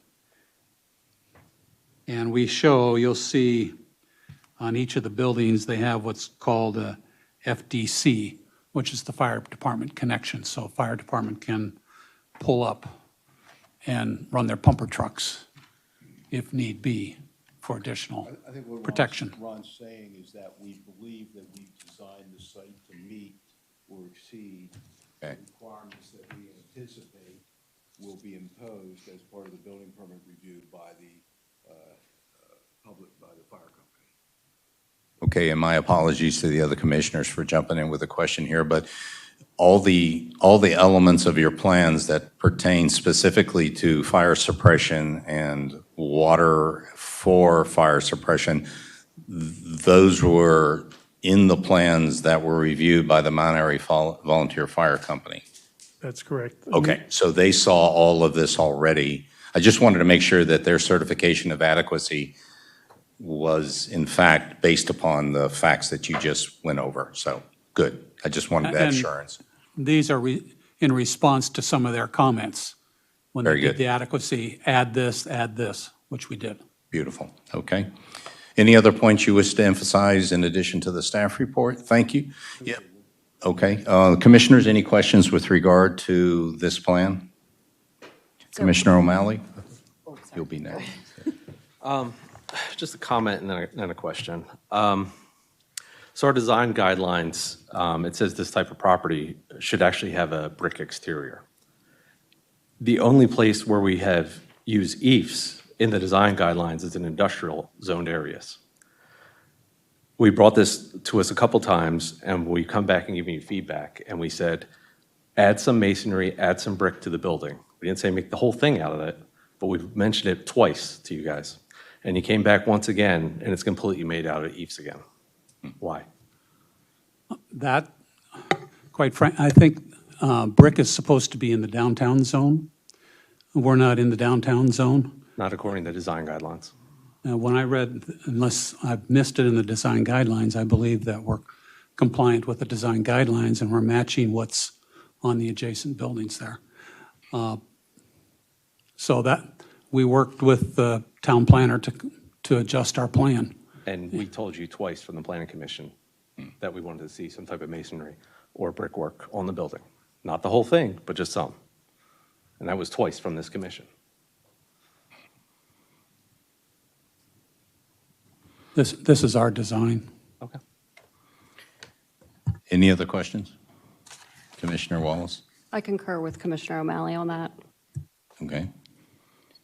And we show, you'll see on each of the buildings, they have what's called a FDC, which is the fire department connection. So fire department can pull up and run their pumper trucks if need be for additional I think what protection. Ron's saying is that we believe that we designed the site to meet or exceed the Okay. requirements that we anticipate will be imposed as part of the building permit review by the by the fire company. Okay, and my apologies to the other commissioners for jumping in with a question here, but all the elements of your plans that pertain specifically to fire suppression and water for fire suppression, those were in the plans that were reviewed by the Mount Airy Volunteer Fire Company. that's correct. Okay, so they saw all of this already. I just wanted to make sure that their certification of adequacy was in fact based upon the facts that you just went over. So, good. I just wanted that And- assurance. These are in response to some of their comments. When they Very did good. the adequacy, add this, which we did. Beautiful. Okay. Any other points you wish to emphasize in addition to the staff report? Thank you. Yep. Okay. Commissioners, any questions with regard to this plan? Commissioner O'Malley? You'll be next. Just a comment and then a question. So our design guidelines, it says this type of property should actually have a brick exterior. The only place where we have used EIFs in the design guidelines is in industrial zoned areas. We brought this to us a couple times, and we come back and give you feedback, and we said, add some masonry, add some brick to the building. We didn't say make the whole thing out of it, but we've mentioned it twice to you guys. And you came back once again, and it's completely made out of EIFs again. Why? That, quite frankly, I think brick is supposed to be in the downtown zone. We're not in the downtown zone. Not according to design guidelines. When I read, unless I've missed it in the design guidelines, I believe that we're compliant with the design guidelines and we're matching what's on the adjacent buildings there. So that, we worked with the town planner to adjust our plan. And we told you twice from the planning commission that we wanted to see some type of masonry or brickwork on the building. Not the whole thing, but just some. And that was twice from this commission. This is our design. Okay. Any other questions? Commissioner Wallace? I concur with Commissioner O'Malley on that. Okay.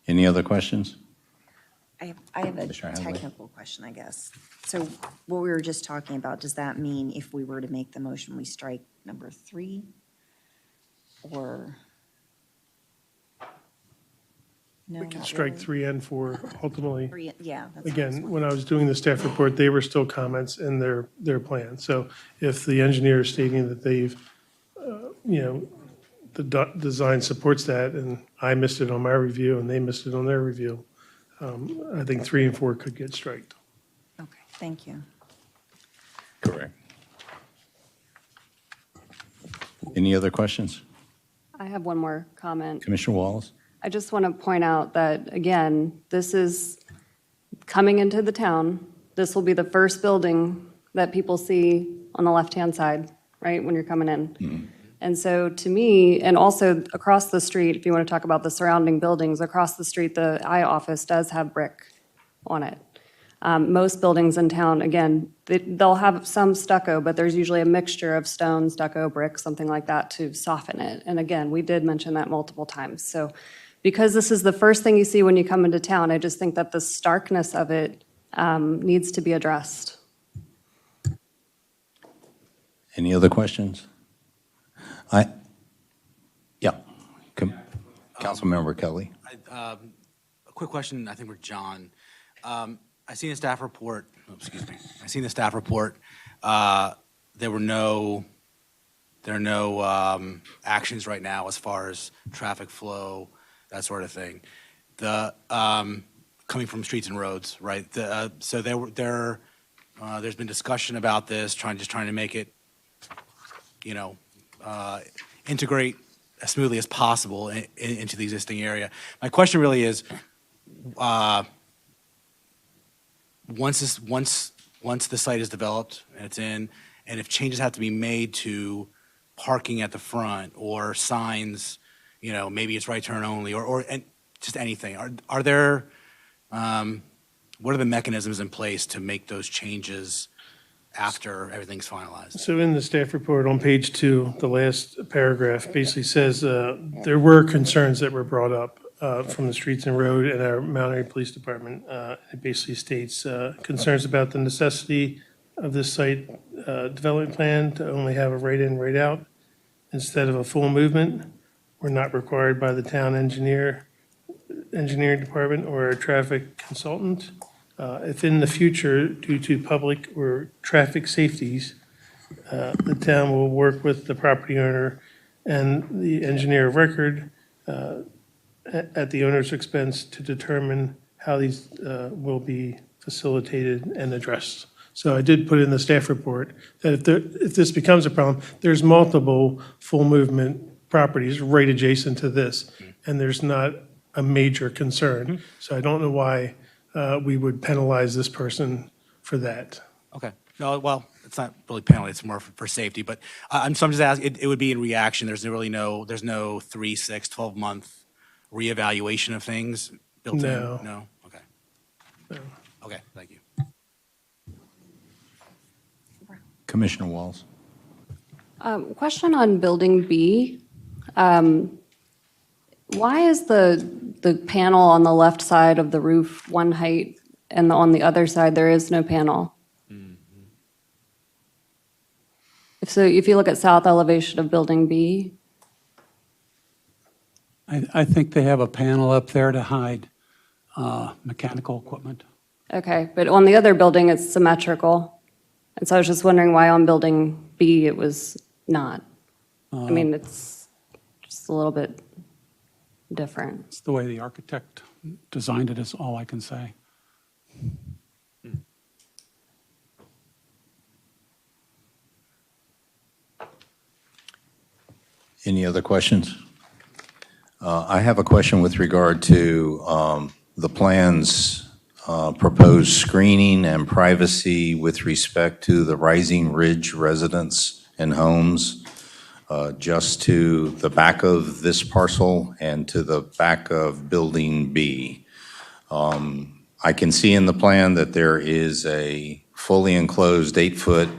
Any other questions? I have a Commissioner Hadley. technical question, I guess. So what we were just talking about, does that mean if we were to make the motion, we strike number 3? Or? No, We can not strike really. 3 and 4 ultimately. 3, yeah. that's what I was Again, when I was doing the staff report, they were still comments in their plan. So if the engineer is stating that they've, the design supports that, and I missed it on my review, and they missed it on their review, I think 3 and 4 could get striked. Okay, thank you. Correct. Any other questions? I have one more comment. Commissioner Wallace? I just want to point out that, again, this is coming into the town. This will be the first building that people see on the left-hand side, right, when you're coming in. And so to me, and also across the street, if you want to talk about the surrounding buildings, across the street, the I office does have brick on it. Most buildings in town, again, they'll have some stucco, but there's usually a mixture of stone, stucco, brick, something like that to soften it. And again, we did mention that multiple times. So because this is the first thing you see when you come into town, I just think that the starkness of it needs to be addressed. Any other questions? Yeah. Councilmember Kelly. A quick question, I think for John. I seen a staff report, I seen the staff report. There are no actions right now as far as traffic flow, that sort of thing. Coming from streets and roads, right? So there's been discussion about this, trying to make it, integrate as smoothly as possible into the existing area. My question really is, once the site is developed and it's in, and if changes have to be made to parking at the front or signs, maybe it's right turn only and just anything, are there, what are the mechanisms in place to make those changes after everything's finalized? So in the staff report on page 2, the last paragraph basically says there were concerns that were brought up from the Streets and Road and our Mount Airy Police Department. It basically states concerns about the necessity of this site development plan to only have a right-in, right-out instead of a full movement. We're not required by the town engineering department or a traffic consultant. If in the future, due to public or traffic safeties, the town will work with the property owner and the engineer of record at the owner's expense to determine how these will be facilitated and addressed. So I did put in the staff report that if this becomes a problem, there's multiple full movement properties right adjacent to this, and there's not a major concern. So I don't know why we would penalize this person for that. Okay. No, well, it's not really penalty, it's more for safety, but so I'm just asking, it would be in reaction. There's no 3, 6, 12-month reevaluation of things built in? No. No? Okay. No. Okay, thank you. Commissioner Wallace. Question on Building B. Why is the panel on the left side of the roof one height and on the other side there is no panel? If you look at south elevation of Building B, I think they have a panel up there to hide mechanical equipment. okay, but on the other building it's symmetrical. And so I was just wondering why on Building B it was not. I mean, it's just a little bit different. It's the way the architect designed it is all I can say. Any other questions? I have a question with regard to the plan's proposed screening and privacy with respect to the Rising Ridge residents and homes, just to the back of this parcel and to the back of Building B. I can see in the plan that there is a fully enclosed 8-foot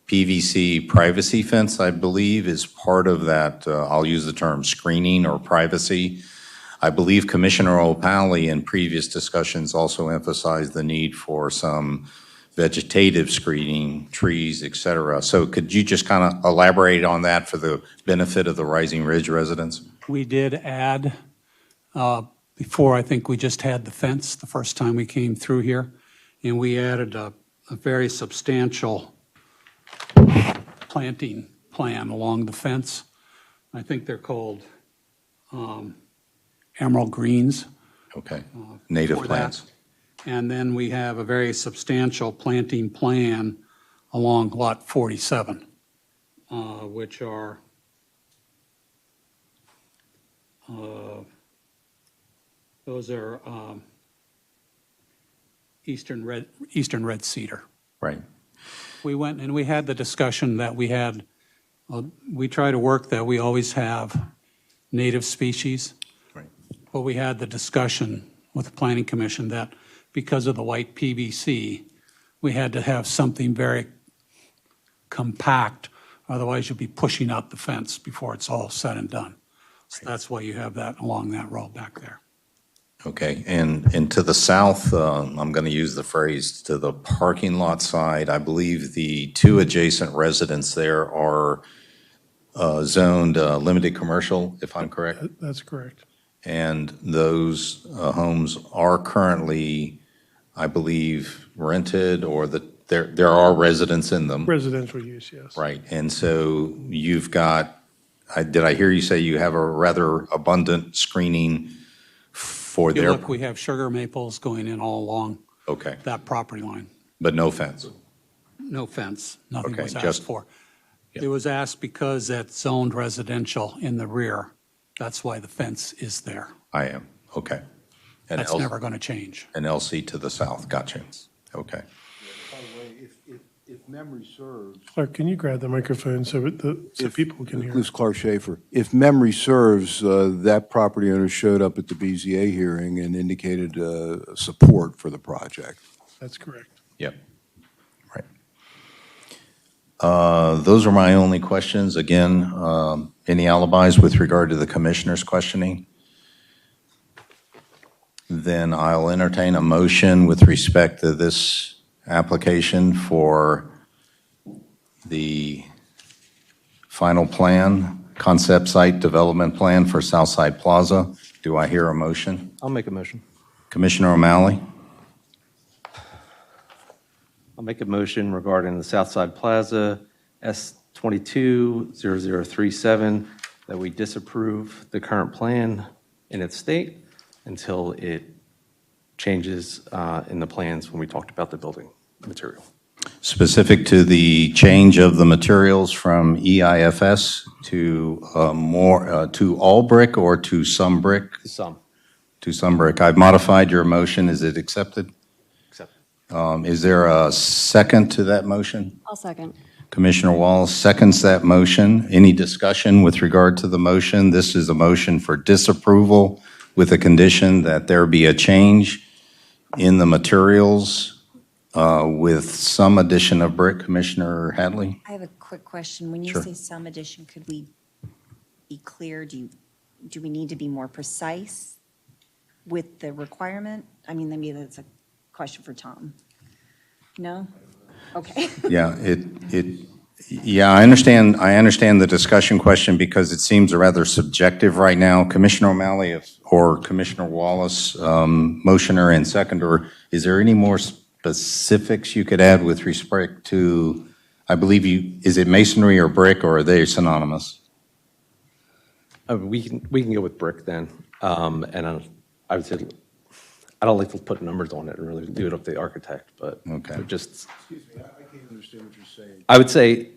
PVC privacy fence, I believe, is part of that, I'll use the term screening or privacy. I believe Commissioner O'Pally in previous discussions also emphasized the need for some vegetative screening, trees, et cetera. So could you just kind of elaborate on that for the benefit of the Rising Ridge residents? We did add, before I think we just had the fence the first time we came through here, and we added a very substantial planting plan along the fence. I think they're called emerald greens. Okay, native for that. plants. And then we have a very substantial planting plan along Lot 47, which are those are eastern red cedar. Right. We went and we had the discussion that we had, we try to work that we always have native species. Right. But we had the discussion with the Planning Commission that because of the white PVC, we had to have something very compact, otherwise you'll be pushing out the fence before it's all said and done. So that's why you have that along that road back there. Okay, and to the south, I'm going to use the phrase, to the parking lot side, I believe the two adjacent residents there are zoned limited commercial, if I'm correct? That's correct. And those homes are currently, I believe, rented, or that there are residents in them? Residential use, yes. Right, and so you've got, did I hear you say you have a rather abundant screening for You their? look, we have sugar maples going in all along Okay, that property line. but no fence? No fence, nothing Okay, was just- asked for. It was asked because that's zoned residential in the rear. That's why the fence is there. I am, okay. And That's never going to change. An LC to the south, gotcha, okay. By the way, if memory serves. Clark, can you grab the microphone so people can hear? This is Clark Schaefer. If memory serves, that property owner showed up at the BZA hearing and indicated support for the project. That's correct. Yep, right. Those are my only questions. Again, any alibis with regard to the commissioner's questioning? Then I'll entertain a motion with respect to this application for the final plan, concept site development plan for Southside Plaza. Do I hear a motion? I'll make a motion. Commissioner Commissioner O'Malley? I'll make a motion regarding the Southside Plaza S220037 that we disapprove the current plan in its state until it changes in the plans when we talked about the building material. Specific to the change of the materials from EIFS to to all brick or to some brick? Some. To some brick. I've modified your motion. Is it accepted? Accepted. Is there a second to that motion? I'll second. Commissioner Wallace seconds that motion. Any discussion with regard to the motion? This is a motion for disapproval with a condition that there be a change in the materials with some addition of brick. Commissioner Hadley? I have a quick question. When you Sure. say some addition, could we be clear? Do we need to be more precise with the requirement? I mean, maybe that's a question for Tom. No? Okay. Yeah, yeah, I understand the discussion question because it seems rather subjective right now. Commissioner O'Malley or Commissioner Wallace, motioner and seconder, is there any more specifics you could add with respect to, I believe is it masonry or brick, or are they synonymous? We can go with brick then. And I would say, I don't like to put numbers on it and really do it up to the architect, but Okay. just, Excuse me, I can't understand what you're saying. I would say,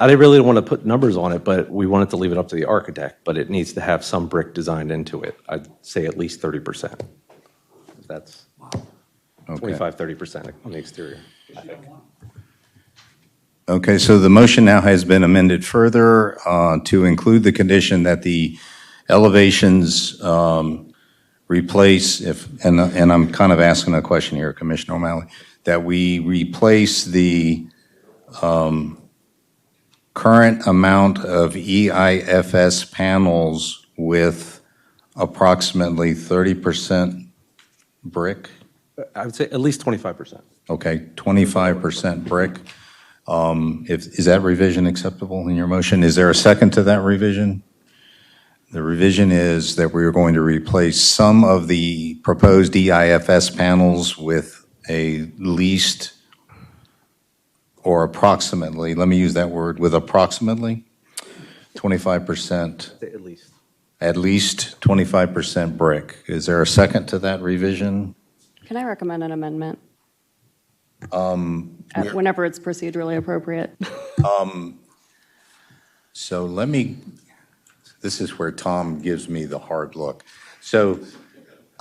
I really don't want to put numbers on it, but we wanted to leave it up to the architect, but it needs to have some brick designed into it. I'd say at least 30%. That's Okay. 25, 30% on the exterior, I think. Okay, so the motion now has been amended further to include the condition that the elevations replace, and I'm kind of asking a question here, Commissioner O'Malley, that we replace the current amount of EIFS panels with approximately 30% brick? I would say at least 25%. Okay, 25% brick. Is that revision acceptable in your motion? Is there a second to that revision? The revision is that we are going to replace some of the proposed EIFS panels with a least or approximately, let me use that word, with approximately 25%, At least. at least 25% brick. Is there a second to that revision? Can I recommend an amendment? Whenever it's procedurally appropriate. So let me, this is where Tom gives me the hard look. So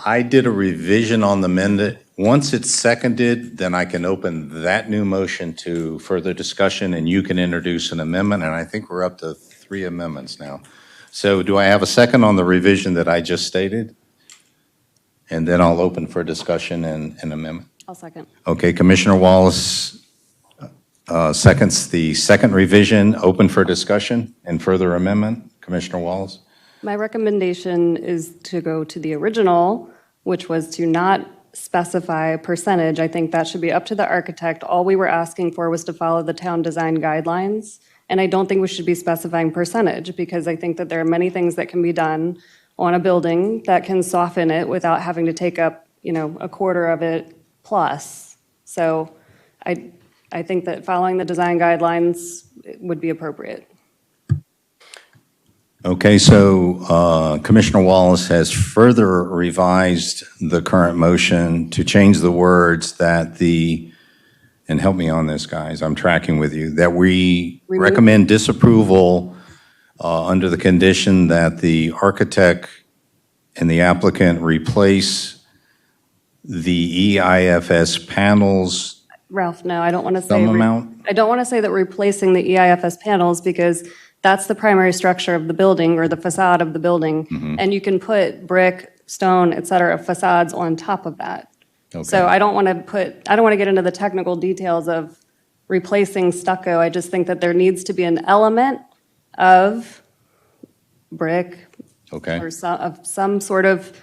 I did a revision on the minute. Once it's seconded, then I can open that new motion to further discussion, and you can introduce an amendment, and I think we're up to 3 amendments now. So do I have a second on the revision that I just stated? And then I'll open for discussion and amendment. I'll second. Okay, Commissioner Wallace seconds the second revision. Open for discussion and further amendment. Commissioner Wallace? My recommendation is to go to the original, which was to not specify a percentage. I think that should be up to the architect. All we were asking for was to follow the town design guidelines. And I don't think we should be specifying percentage, because I think that there are many things that can be done on a building that can soften it without having to take up, a quarter of it plus. So I think that following the design guidelines would be appropriate. Okay, so Commissioner Wallace has further revised the current motion to change the words that and help me on this, guys, I'm tracking with you, that we recommend disapproval under the condition that the architect and the applicant replace the EIFS panels. Ralph, no, I don't want to say. Some amount? I don't want to say that we're replacing the EIFS panels, because that's the primary structure of the building or the facade of the building. And you can put brick, stone, et cetera, facades on top of that. Okay. So I don't want to get into the technical details of replacing stucco. I just think that there needs to be an element of brick Okay. or some sort of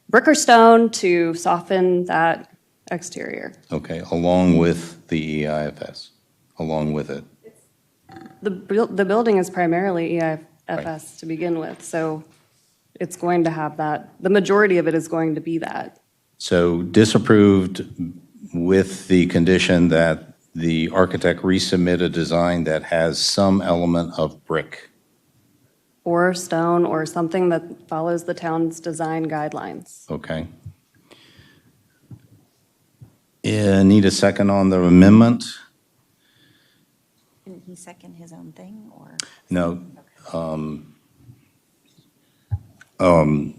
brick or stone to soften that exterior. Okay, along with the EIFS, along with it. The building is primarily EIFS to begin with, so it's going to have that. The majority of it is going to be that. So disapproved with the condition that the architect resubmit a design that has some element of brick. Or stone, or something that follows the town's design guidelines. Okay. Need a second on the amendment? Didn't he second his own thing, or? No.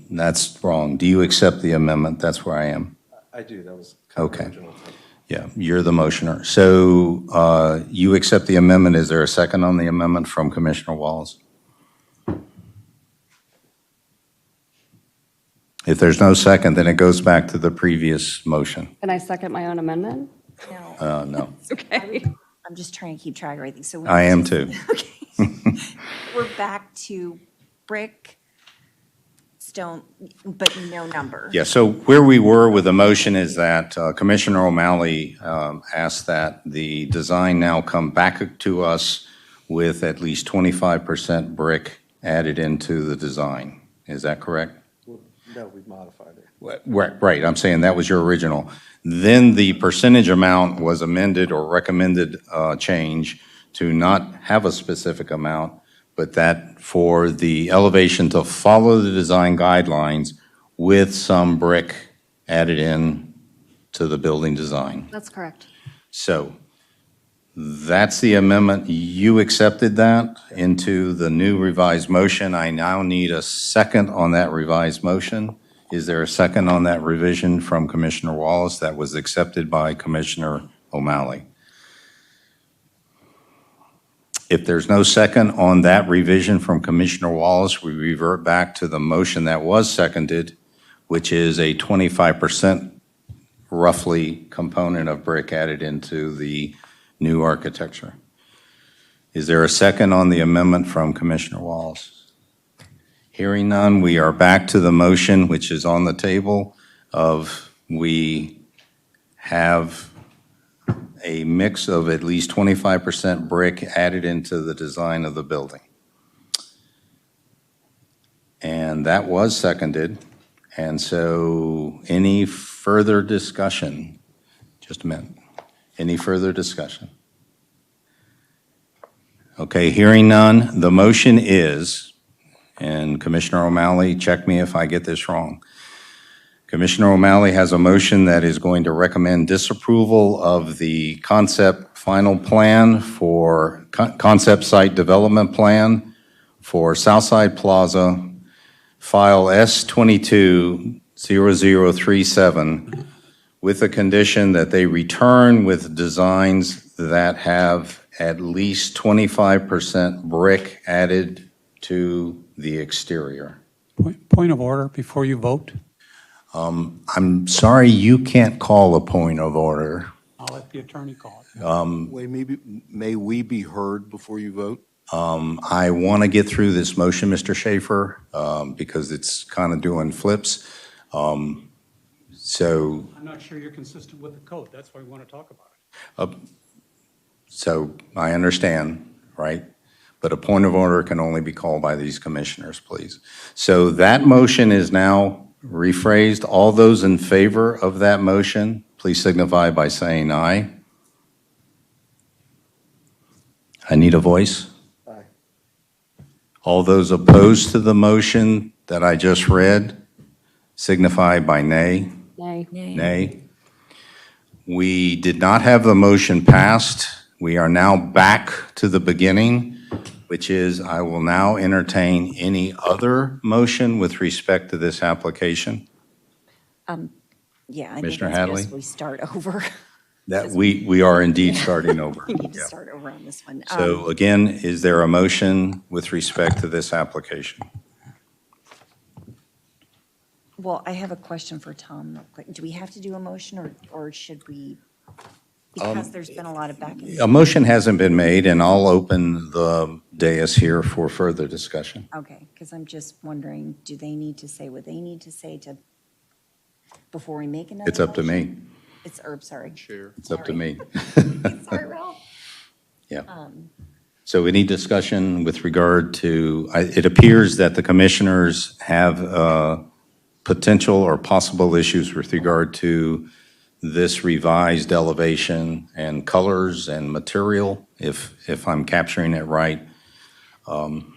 That's wrong. Do you accept the amendment? That's where I am. I do, that was Okay. Yeah, you're the motioner. So you accept the amendment. Is there a second on the amendment from Commissioner Wallace? If there's no second, then it goes back to the previous motion. Can I second my own amendment? No, No, Okay. I'm just trying to keep track of everything, so. I am too. Okay. We're back to brick, stone, but no number. Yeah, so where we were with the motion is that Commissioner O'Malley asked that the design now come back to us with at least 25% brick added into the design. Is that correct? No, we've modified it. Right, I'm saying that was your original. Then the percentage amount was amended or recommended change to not have a specific amount, but that for the elevation to follow the design guidelines with some brick added in to the building design. That's correct. So that's the amendment. You accepted that into the new revised motion. I now need a second on that revised motion. Is there a second on that revision from Commissioner Wallace that was accepted by Commissioner O'Malley? If there's no second on that revision from Commissioner Wallace, we revert back to the motion that was seconded, which is a 25% roughly component of brick added into the new architecture. Is there a second on the amendment from Commissioner Wallace? Hearing none, we are back to the motion which is on the table of we have a mix of at least 25% brick added into the design of the building. And that was seconded. And so any further discussion? Just a minute. Any further discussion? Okay, hearing none, the motion is, and Commissioner O'Malley, check me if I get this wrong. Commissioner O'Malley has a motion that is going to recommend disapproval of the concept final plan for, concept site development plan for Southside Plaza, file S220037, with the condition that they return with designs that have at least 25% brick added to the exterior. Point of order before you vote. I'm sorry, you can't call a point of order. I'll let the attorney call it. Wait, may we be heard before you vote? I want to get through this motion, Mr. Schaefer, because it's kind of doing flips. So I'm not sure you're consistent with the code. That's why we want to talk about it. So I understand, right? But a point of order can only be called by these commissioners, please. So that motion is now rephrased. All those in favor of that motion, please signify by saying aye. I need a voice. Aye. All those opposed to the motion that I just read, signify by nay. Nay. Nay. We did not have the motion passed. We are now back to the beginning, which is I will now entertain any other motion with respect to this application. Yeah, I think Commissioner it's Hadley? best we start over. That we are indeed starting over. We need to Yeah. start over on this one. So again, is there a motion with respect to this application? Well, I have a question for Tom real quick. Do we have to do a motion or should we? Because there's been a lot of back and forth. A motion hasn't been made, and I'll open the dais here for further discussion. Okay, because I'm just wondering, do they need to say what they need to say to, before we make another? It's up to me. motion? It's Herb, sorry. Chair. It's up to me. Sorry, Ralph. Yeah. So any discussion with regard to, it appears that the commissioners have potential or possible issues with regard to this revised elevation and colors and material, if I'm capturing it right.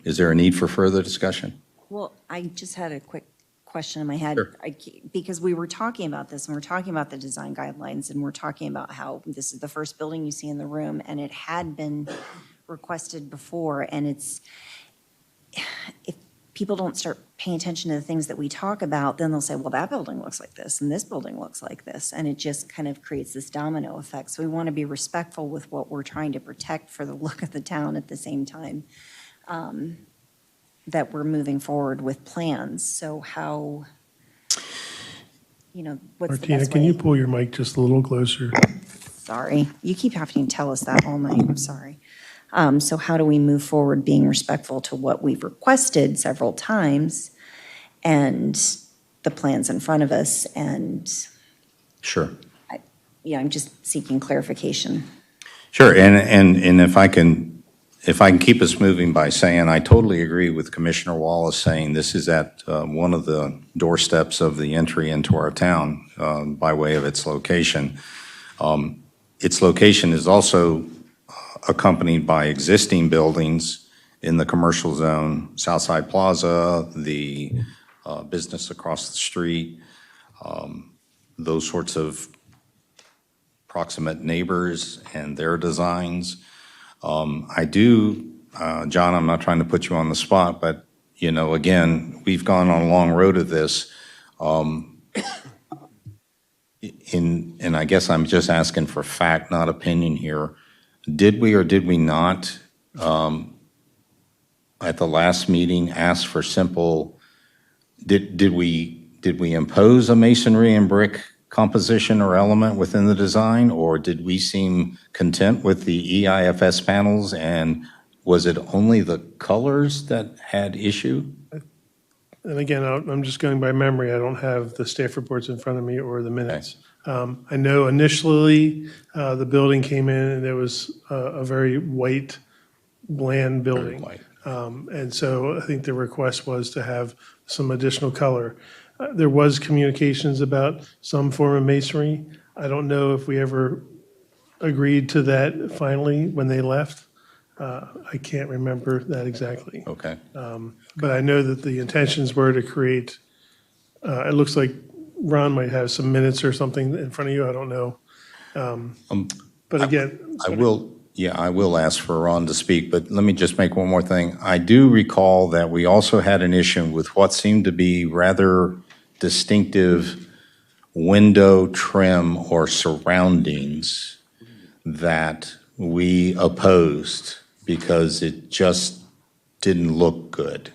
Is there a need for further discussion? Well, I just had a quick question in my head. Sure. Because we were talking about this, and we're talking about the design guidelines, and we're talking about how this is the first building you see in the room, and it had been requested before, and it's, if people don't start paying attention to the things that we talk about, then they'll say, well, that building looks like this, and this building looks like this, and it just kind of creates this domino effect. So we want to be respectful with what we're trying to protect for the look of the town at the same time that we're moving forward with plans. So how, what's the Martina, best can way? you pull your mic just a little closer? Sorry, you keep having to tell us that all night, I'm sorry. So how do we move forward being respectful to what we've requested several times and the plans in front of us? And, Sure. I'm just seeking clarification. Sure, and if I can keep us moving by saying, I totally agree with Commissioner Wallace saying this is at one of the doorsteps of the entry into our town by way of its location. Its location is also accompanied by existing buildings in the commercial zone, Southside Plaza, the business across the street, those sorts of proximate neighbors and their designs. I do, John, I'm not trying to put you on the spot, but, again, we've gone on a long road of this. And I guess I'm just asking for fact, not opinion here. Did we or did we not, at the last meeting, ask for simple, did we impose a masonry and brick composition or element within the design, or did we seem content with the EIFS panels, and was it only the colors that had issue? And again, I'm just going by memory. I don't have the staff reports in front of me or the minutes. I know initially, the building came in and it was a very white, bland building. white. And so I think the request was to have some additional color. There was communications about some form of masonry. I don't know if we ever agreed to that finally when they left. I can't remember that exactly. Okay. But I know that the intentions were to create, it looks like Ron might have some minutes or something in front of you, I don't know. But again. I will ask for Ron to speak, but let me just make one more thing. I do recall that we also had an issue with what seemed to be rather distinctive window trim or surroundings that we opposed because it just didn't look good.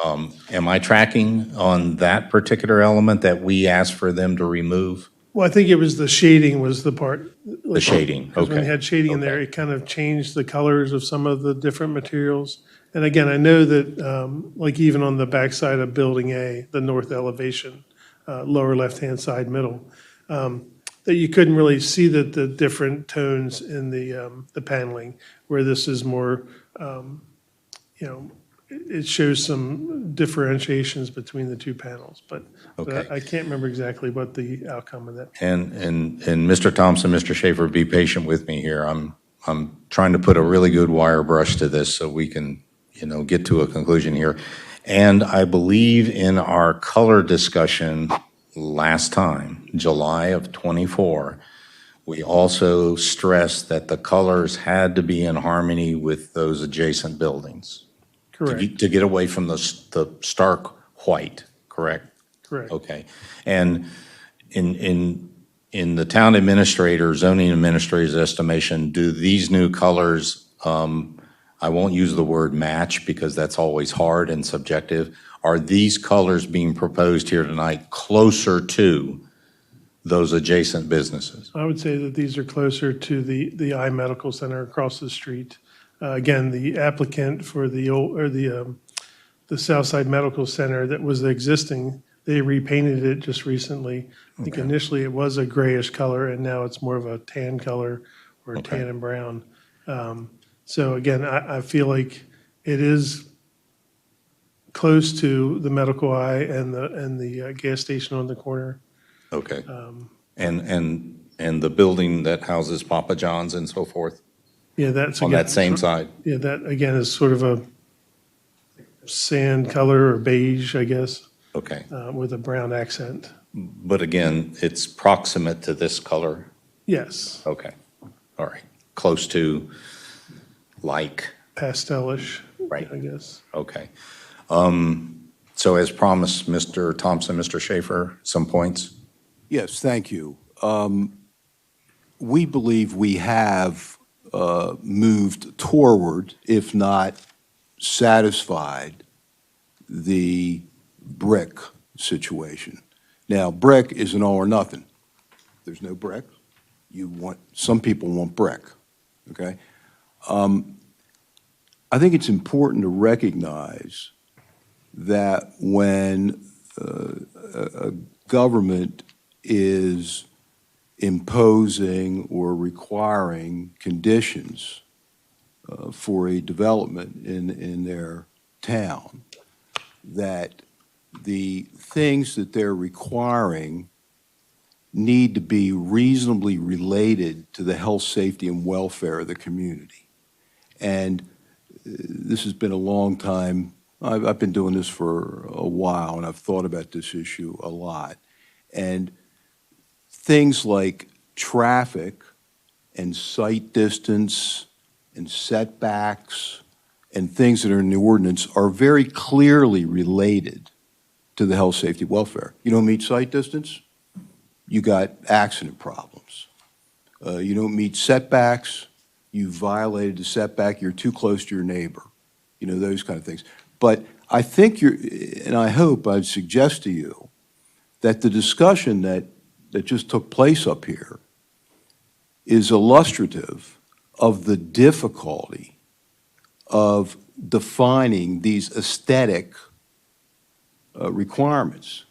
Am I tracking on that particular element that we asked for them to remove? Well, I think it was the shading was the part. The shading, Because when okay. they had shading in there, Okay. it kind of changed the colors of some of the different materials. And again, I know that, like even on the backside of Building A, the north elevation, lower left-hand side, middle, that you couldn't really see the different tones in the paneling, where this is more, it shows some differentiations between the two panels. But Okay. I can't remember exactly what the outcome of that. And Mr. Thompson, Mr. Schaefer, be patient with me here. I'm trying to put a really good wire brush to this so we can, get to a conclusion here. And I believe in our color discussion last time, July of '24, we also stressed that the colors had to be in harmony with those adjacent buildings. Correct, To get away from the stark white, correct? correct. Okay. And in the town administrator, zoning administrator's estimation, do these new colors, I won't use the word match because that's always hard and subjective. Are these colors being proposed here tonight closer to those adjacent businesses? I would say that these are closer to the eye medical center across the street. Again, the applicant for the Southside Medical Center that was existing, they repainted it just recently. I think initially it was a grayish color, and now it's more of a tan color or tan and brown. So again, I feel like it is close to the medical eye and the gas station on the corner. Okay. And the building that houses Papa John's and so forth Yeah, that's. on again, that same side? Yeah, that again is sort of a sand color or beige, I guess, Okay. with a brown accent. But again, it's proximate to this color? Yes, Okay. All right. Close to like, pastelish, Right. I guess. okay. So as promised, Mr. Thompson, Mr. Schaefer, some points? Yes, thank you. We believe we have moved toward, if not satisfied, the brick situation. Now, brick is an all or nothing. There's no brick. Some people want brick, okay? I think it's important to recognize that when a government is imposing or requiring conditions for a development in their town, that the things that they're requiring need to be reasonably related to the health, safety, and welfare of the community. And this has been a long time. I've been doing this for a while, and I've thought about this issue a lot. And things like traffic and sight distance and setbacks and things that are in the ordinance are very clearly related to the health, safety, welfare. You don't meet sight distance, you got accident problems. You don't meet setbacks, you violated the setback, you're too close to your neighbor, those kind of things. But I think and I hope, I'd suggest to you that the discussion that just took place up here is illustrative of the difficulty of defining these aesthetic requirements.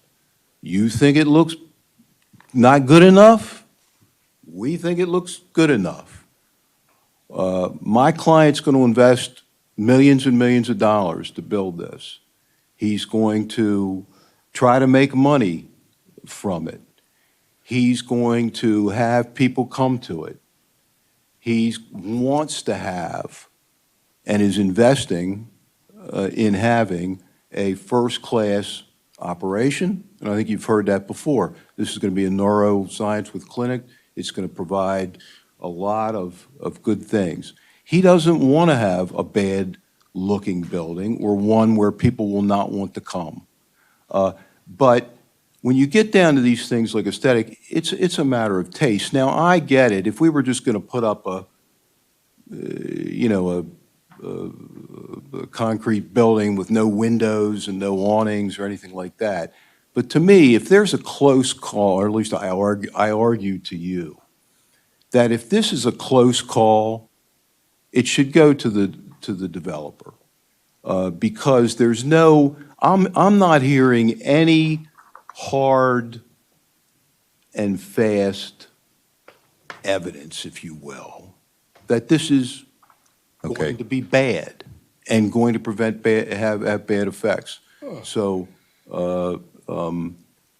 You think it looks not good enough? We think it looks good enough. My client's going to invest millions and millions of dollars to build this. He's going to try to make money from it. He's going to have people come to it. He wants to have and is investing in having a first-class operation, and I think you've heard that before. This is going to be a neuroscience with clinic. It's going to provide a lot of good things. He doesn't want to have a bad-looking building or one where people will not want to come. But when you get down to these things like aesthetic, it's a matter of taste. Now, I get it. If we were just going to put up a concrete building with no windows and no awnings or anything like that. But to me, if there's a close call, or at least I argue to you, that if this is a close call, it should go to the developer. Because there's no, I'm not hearing any hard and fast evidence, if you will, that this is going to be bad and going to have bad effects. So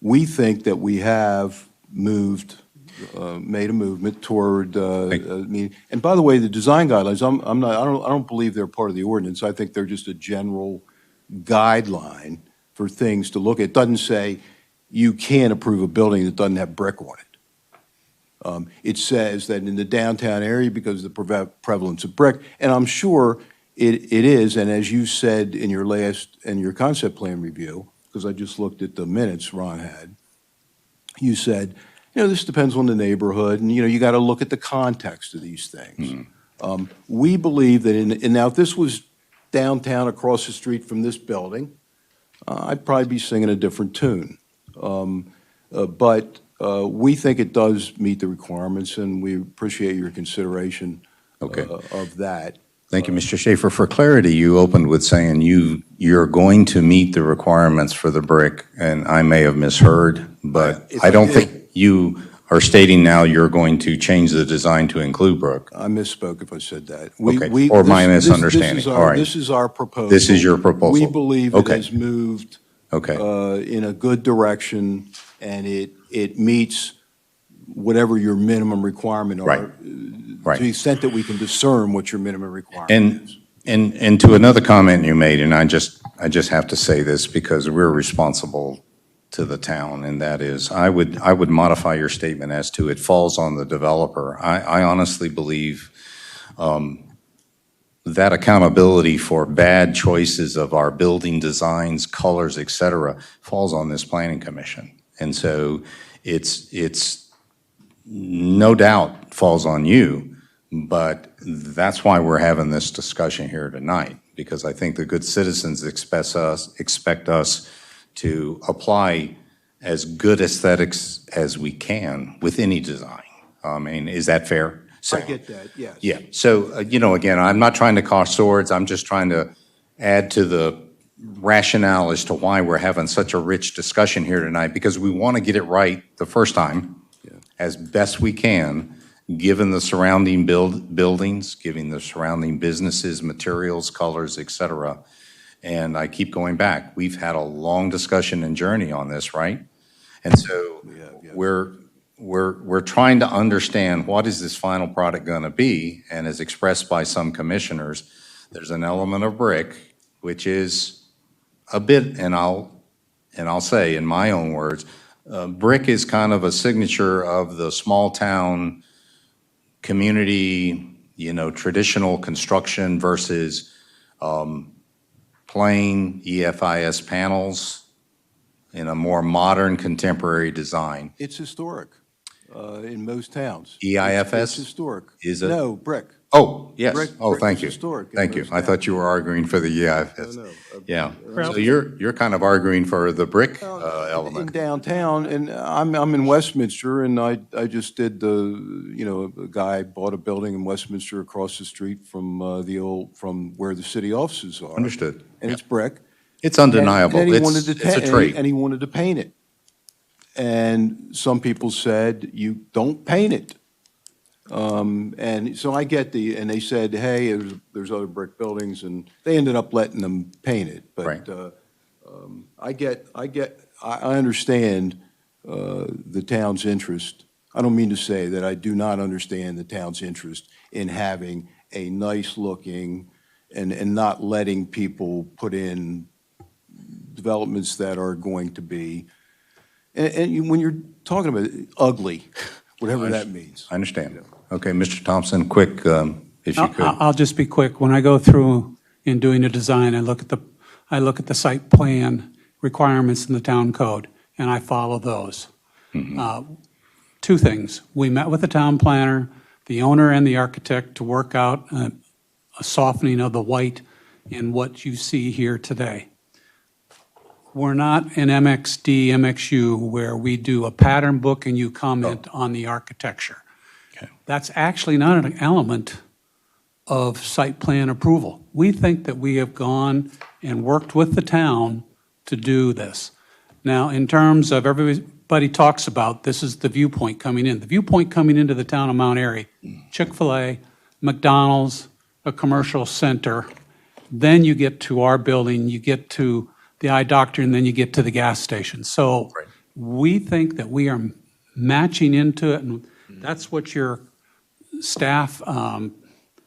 we think that we have made a movement toward. And by the way, the design guidelines, I don't believe they're part of the ordinance. I think they're just a general guideline for things to look at. It doesn't say you can't approve a building that doesn't have brick on it. It says that in the downtown area, because of the prevalence of brick, and I'm sure it is, and as you said in your concept plan review, because I just looked at the minutes Ron had, you said, this depends on the neighborhood, and, you got to look at the context of these things. We believe that and now if this was downtown across the street from this building, I'd probably be singing a different tune. But we think it does meet the requirements, and we appreciate your consideration of that. Thank you, Mr. Schaefer. For clarity, you opened with saying you're going to meet the requirements for the brick, and I may have misheard, but I don't think you are stating now you're going to change the design to include brick. I misspoke if I said that. Or my misunderstanding. All right. This is our proposal. This is your proposal. We believe it has moved in a good direction, and it meets whatever your minimum requirement are. Right. To the extent that we can discern what your minimum requirement is. And to another comment you made, and I just have to say this because we're responsible to the town, and that is, I would modify your statement as to it falls on the developer. I honestly believe that accountability for bad choices of our building designs, colors, et cetera, falls on this planning commission. And so it's no doubt falls on you, but that's why we're having this discussion here tonight, because I think the good citizens expect us to apply as good aesthetics as we can with any design. I mean, is that fair? So, I get that, yes. Yeah, so, again, I'm not trying to cross swords, I'm just trying to add to the rationale as to why we're having such a rich discussion here tonight, because we want to get it right the first time as best we can, given the surrounding buildings, given the surrounding businesses, materials, colors, et cetera. And I keep going back. We've had a long discussion and journey on this, right? And so we're trying to understand what is this final product going to be, and as expressed by some commissioners, there's an element of brick, which is a bit, and I'll say in my own words, brick is kind of a signature of the small town community, traditional construction versus plain EFIS panels in a more modern contemporary design. It's historic in most towns. EIFS? It's historic. Is it? No, brick. Oh, yes. Brick Thank is you. historic in Thank you. most I thought you were arguing for the EIFS. No. Yeah. So you're kind of arguing for the brick element. In downtown, and I'm in Westminster, and I just did a guy bought a building in Westminster across the street from from where the city offices are. Understood. And it's brick. It's undeniable. And he wanted It's to a trait. and he wanted to paint it. And some people said, you don't paint it. And so I get and they said, hey, there's other brick buildings, and they ended up letting them paint it. Right. But I understand the town's interest. I don't mean to say that I do not understand the town's interest in having a nice-looking and not letting people put in developments that are going to be, when you're talking about ugly, whatever that means. I understand. Okay, Mr. Thompson, quick, if you could. I'll just be quick. When I go through in doing a design, I look at the site plan requirements in the town code, and I follow those. Two things. We met with the town planner, the owner, and the architect to work out a softening of the white in what you see here today. We're not an MXD, MXU, where we do a pattern book and you comment on the architecture. Okay. That's actually not an element of site plan approval. We think that we have gone and worked with the town to do this. Now, in terms of everybody talks about, this is the viewpoint coming in. The viewpoint coming into the town of Mount Airy, Chick-fil-A, McDonald's, a commercial center, then you get to our building, you get to the eye doctor, and then you get to the gas station. So we think that we are matching into it, and that's what your staff,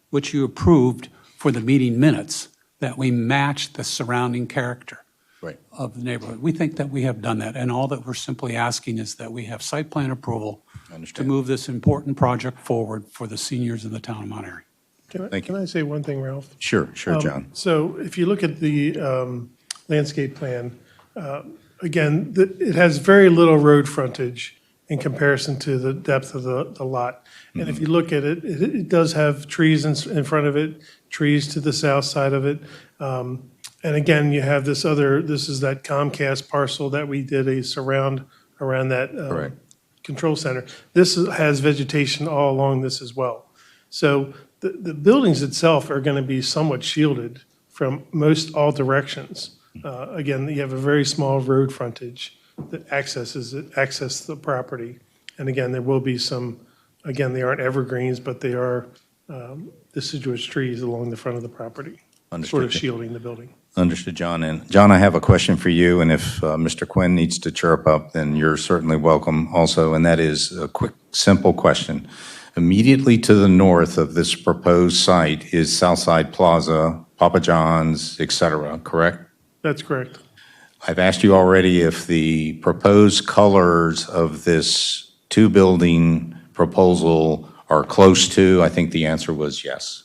which you approved for the meeting minutes, that we match the surrounding character of the neighborhood. We think that we have done that, and all that we're simply asking is that we have site plan approval to move this important project forward for the seniors in the town of Mount Airy. Can I say one thing, Ralph? Sure, John. So if you look at the landscape plan, again, it has very little road frontage in comparison to the depth of the lot. And if you look at it, it does have trees in front of it, trees to the south side of it. And again, you have this is that Comcast parcel that we did a surround around that control center. This has vegetation all along this as well. So the buildings itself are going to be somewhat shielded from most all directions. Again, you have a very small road frontage that access the property. And again, there will be some, again, they aren't evergreens, but they are deciduous trees along the front of the property, sort of shielding the building. Understood, John. And John, I have a question for you, and if Mr. Quinn needs to chirp up, then you're certainly welcome also, and that is a quick, simple question. Immediately to the north of this proposed site is Southside Plaza, Papa John's, et cetera, correct? That's correct. I've asked you already if the proposed colors of this two-building proposal are close to. I think the answer was yes.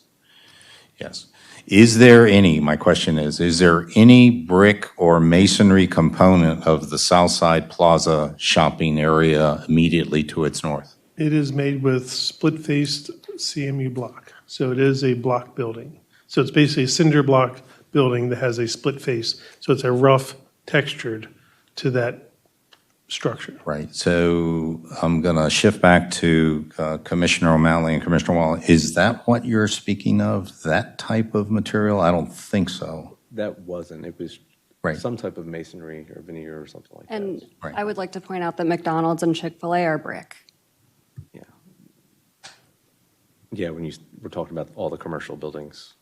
Yes. My question is there any brick or masonry component of the Southside Plaza shopping area immediately to its north? It is made with split-faced CMU block. So it is a block building. So it's basically a cinder block building that has a split face. So it's a rough textured to that structure. Right. So I'm going to shift back to Commissioner O'Malley and Commissioner Wall. Is that what you're speaking of, that type of material? I don't think so. That wasn't. It was some type of masonry or veneer or something like that. And I would like to point out that McDonald's and Chick-fil-A are brick. Yeah. Yeah, when we're talking about all the commercial buildings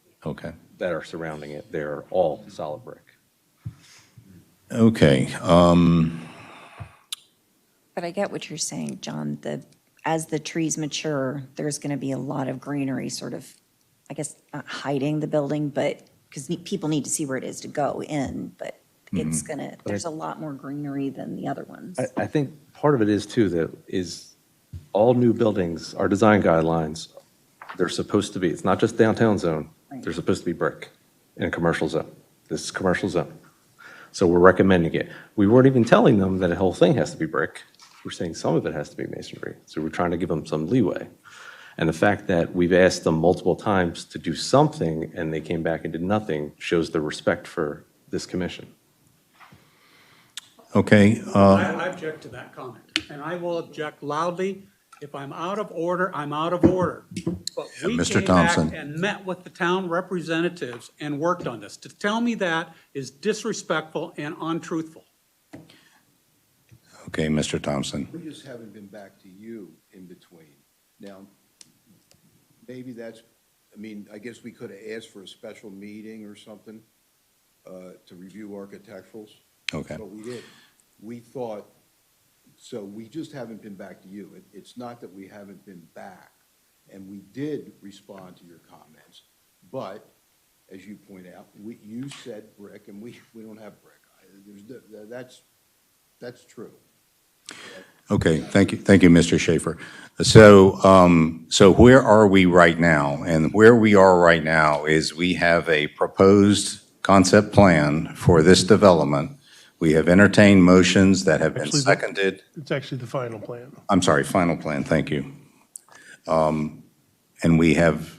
that are surrounding it, they're all solid brick. Okay. But I get what you're saying, John. As the trees mature, there's going to be a lot of greenery sort of, I guess, not hiding the building, but because people need to see where it is to go in, but it's going to, there's a lot more greenery than the other ones. I think part of it is too, that is all new buildings, our design guidelines, they're supposed to be, it's not just downtown zone, they're supposed to be brick in a commercial zone. This is commercial zone. So we're recommending it. We weren't even telling them that the whole thing has to be brick. We're saying some of it has to be masonry. So we're trying to give them some leeway. And the fact that we've asked them multiple times to do something and they came back and did nothing shows the respect for this commission. Okay. I object to that comment, and I will object loudly If I'm out of order, I'm out of order. But we Mr. came back Thompson. and met with the town representatives and worked on this. To tell me that is disrespectful and untruthful. Okay, Mr. Thompson. We just haven't been back to you in between. Now, maybe that's, I mean, I guess we could have asked for a special meeting or something to review architecturals. Okay. But we didn't. We thought, so we just haven't been back to you. It's not that we haven't been back, and we did respond to your comments, but as you point out, you said brick, and we don't have brick. That's true. Okay, thank you, Mr. Schaefer. So where are we right now? And where we are right now is we have a proposed concept plan for this development. We have entertained motions that have been Actually, seconded. It's actually the final plan. I'm sorry, final plan, thank you. And we have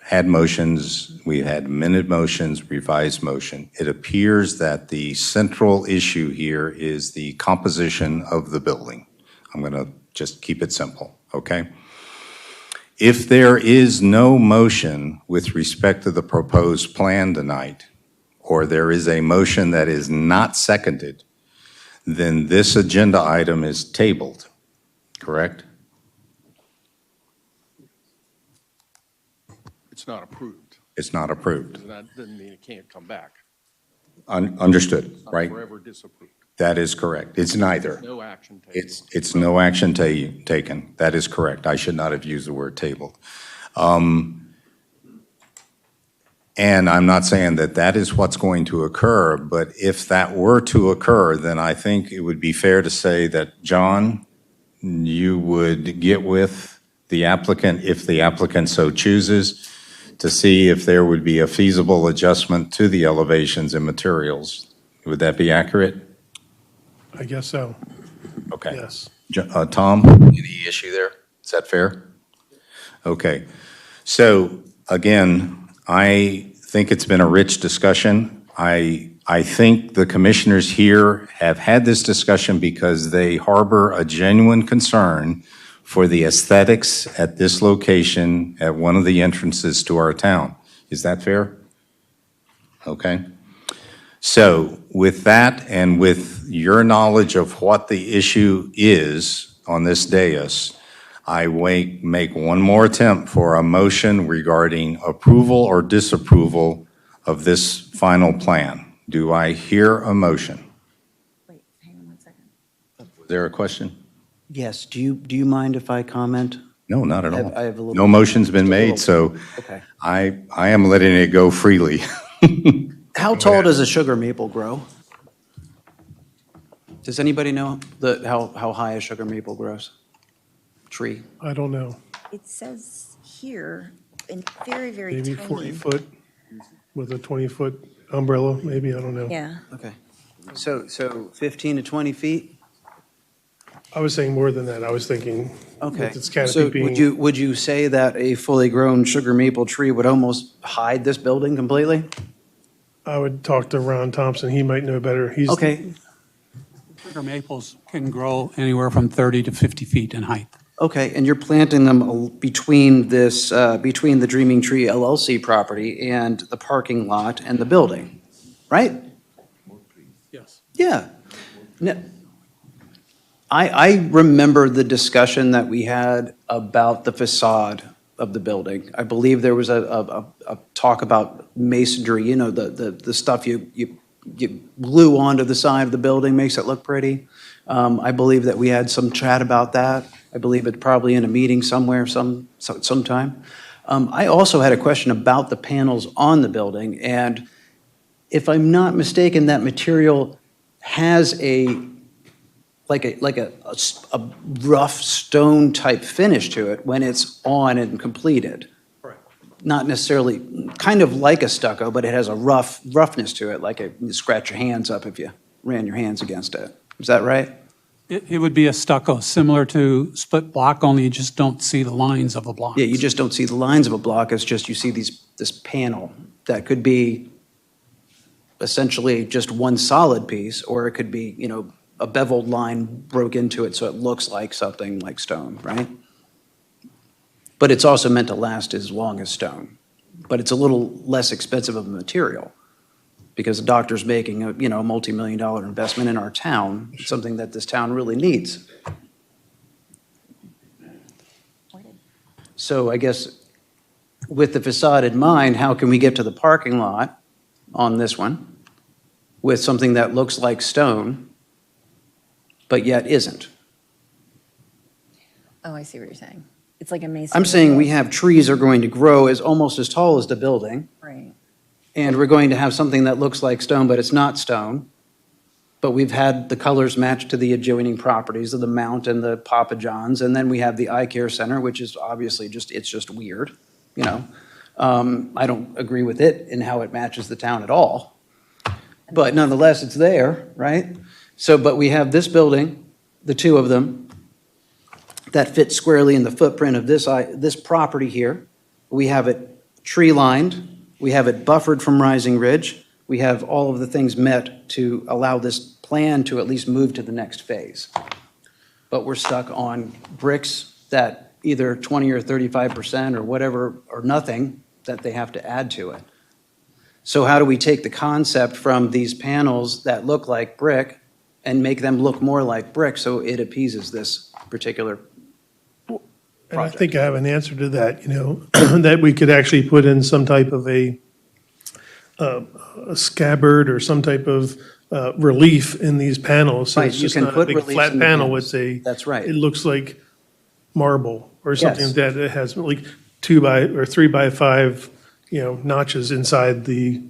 had motions, we had amended motions, revised motion. It appears that the central issue here is the composition of the building. I'm going to just keep it simple, okay? If there is no motion with respect to the proposed plan tonight, or there is a motion that is not seconded, then this agenda item is tabled, correct? It's not approved. It's not approved. That doesn't mean it can't come back. Understood, Not right? forever disapproved. That is correct. It's neither. No action taken. It's no action taken. That is correct. I should not have used the word tabled. And I'm not saying that that is what's going to occur, but if that were to occur, then I think it would be fair to say that, John, you would get with the applicant, if the applicant so chooses, to see if there would be a feasible adjustment to the elevations and materials. Would that be accurate? I guess so, Okay. yes. Tom, any issue there? Is that fair? Okay. So again, I think it's been a rich discussion. I think the commissioners here have had this discussion because they harbor a genuine concern for the aesthetics at this location at one of the entrances to our town. Is that fair? Okay. So with that and with your knowledge of what the issue is on this dais, I make one more attempt for a motion regarding approval or disapproval of this final plan. Do I hear a motion? Wait, hang on one second. Was there a question? Yes, do you mind if I comment? No, not at I have- all. I have a little- No motion's been just a made, little- so Okay. I am letting it go freely. How tall does a sugar maple grow? Does anybody know how high a sugar maple grows? Tree? I don't know, It says here, in very, very maybe tiny. 40 foot with a 20-foot umbrella, maybe, I don't know. Yeah, Okay. So 15 to 20 feet? I was saying more than that, I was thinking Okay. with its canopy So being. would you say that a fully grown sugar maple tree would almost hide this building completely? I would talk to Ron Thompson, he might know better. He's Okay, Sugar maples can grow anywhere from 30 to 50 feet in height. okay, and you're planting them between this, between the Dreaming Tree LLC property and the parking lot and the building, right? Yes. Yeah. No, I remember the discussion that we had about the facade of the building. I believe there was a talk about masonry, you know, the stuff you glue onto the side of the building, makes it look pretty. I believe that we had some chat about that. I believe it's probably in a meeting somewhere, sometime. I also had a question about the panels on the building, and if I'm not mistaken, that material has like a rough stone type finish to it when it's on and completed. Correct. Not necessarily, kind of like a stucco, but it has a roughness to it, like you scratch your hands up if you ran your hands against it. Is that right? It would be a stucco, similar to split block, only you just don't see the lines of a block. Yeah, you just don't see the lines of a block, it's just you see this panel that could be essentially just one solid piece, or it could be, you know, a beveled line broke into it so it looks like something like stone, right? But it's also meant to last as long as stone. But it's a little less expensive of a material because the doctor's making a multi-million-dollar investment in our town, something that this town really needs. So I guess with the facade in mind, how can we get to the parking lot on this one with something that looks like stone, but yet isn't? Oh, I see what you're saying. It's like a mason. I'm saying we have trees are going to grow almost as tall as the building, Right. and we're going to have something that looks like stone, but it's not stone. But we've had the colors match to the adjoining properties of the Mount and the Papa John's, and then we have the Eye Care Center, which is obviously it's just weird, you know? I don't agree with it and how it matches the town at all. But nonetheless, it's there, right? So, but we have this building, the two of them, that fit squarely in the footprint of this property here. We have it tree-lined, we have it buffered from rising ridge, we have all of the things met to allow this plan to at least move to the next phase. But we're stuck on bricks that either 20 or 35% or whatever, or nothing, that they have to add to it. So how do we take the concept from these panels that look like brick and make them look more like brick so it appeases this particular And I project? think I have an answer to that, that we could actually put in some type of a scabbard or some type of relief in these panels. So Right, it's you just can not a put big reliefs flat in the panel. panels. It's That's right. it looks like marble or something Yes. like that. It has like 3x5, notches inside the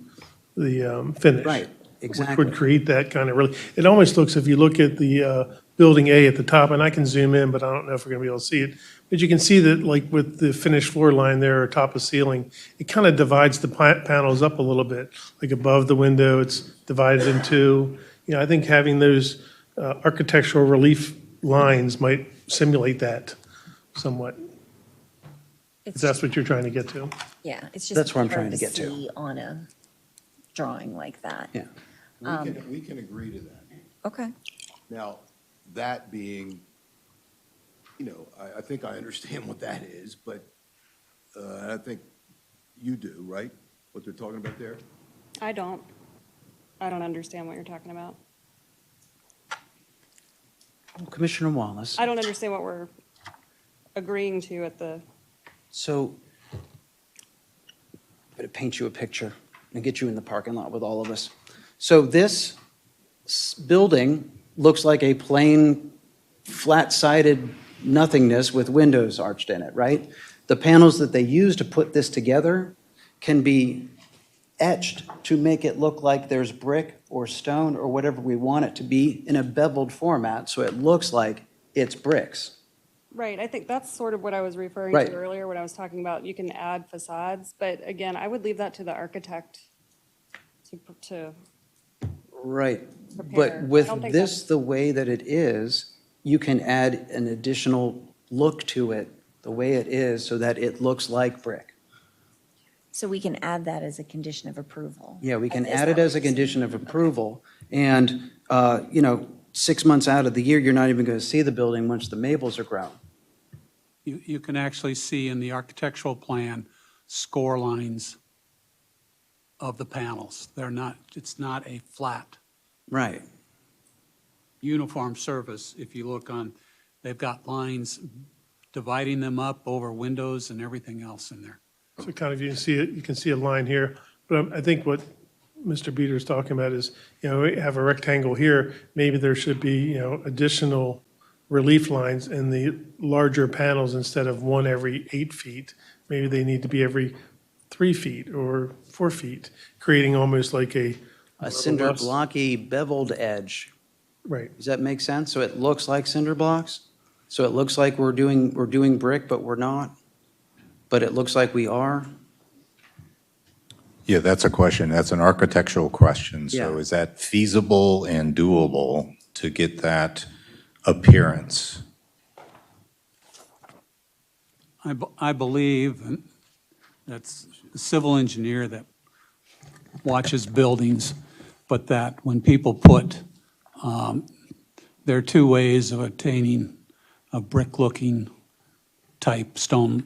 finish. Right, Which exactly. would create that kind of really, it almost looks, if you look at the building A at the top, and I can zoom in, but I don't know if we're gonna be able to see it. But you can see that like with the finished floor line there, or top of ceiling, it kind of divides the panels up a little bit. Like above the window, it's divided in two. I think having those architectural relief lines might simulate that somewhat. If that's what you're trying to get to. Yeah, it's just. That's where I'm hard trying to get to. see on a drawing like that. Yeah. We can agree to that. Okay. Now, that being, I think I understand what that is, but I think you do, right? What they're talking about there? I don't understand what you're talking about. Commissioner Wallace. I don't understand what we're agreeing to at the, So, I'm going to paint you a picture and get you in the parking lot with all of us. So this building looks like a plain, flat-sided nothingness with windows arched in it, right? The panels that they use to put this together can be etched to make it look like there's brick or stone or whatever we want it to be in a beveled format, so it looks like it's bricks. right, I think that's sort of what I was referring Right. to earlier when I was talking about you can add facades, but again, I would leave that to the architect to Right, prepare. but I with don't think this, that's- the way that it is, you can add an additional look to it, the way it is, so that it looks like brick. So we can add that as a condition of approval. Yeah, we can Is add that it what as a you're saying? condition of approval, and, 6 months out of the year, you're not even going to see the building once the maples are grown. You can actually see in the architectural plan score lines of the panels. It's not a flat, Right, uniform surface. If you look on, they've got lines dividing them up over windows and everything else in there. So kind of, you can see a line here, but I think what Mr. Beater's talking about is, we have a rectangle here, maybe there should be, additional relief lines in the larger panels instead of one every 8 feet. Maybe they need to be every 3 feet or 4 feet, creating almost like a. a cinder blocky beveled edge. Right. Does that make sense? So it looks like cinder blocks? So it looks like we're doing brick, but we're not? But it looks like we are? Yeah, that's a question. That's an architectural question. So Yeah. is that feasible and doable to get that appearance? I believe, and that's a civil engineer that watches buildings, but that when people put there are two ways of obtaining a brick-looking type stone,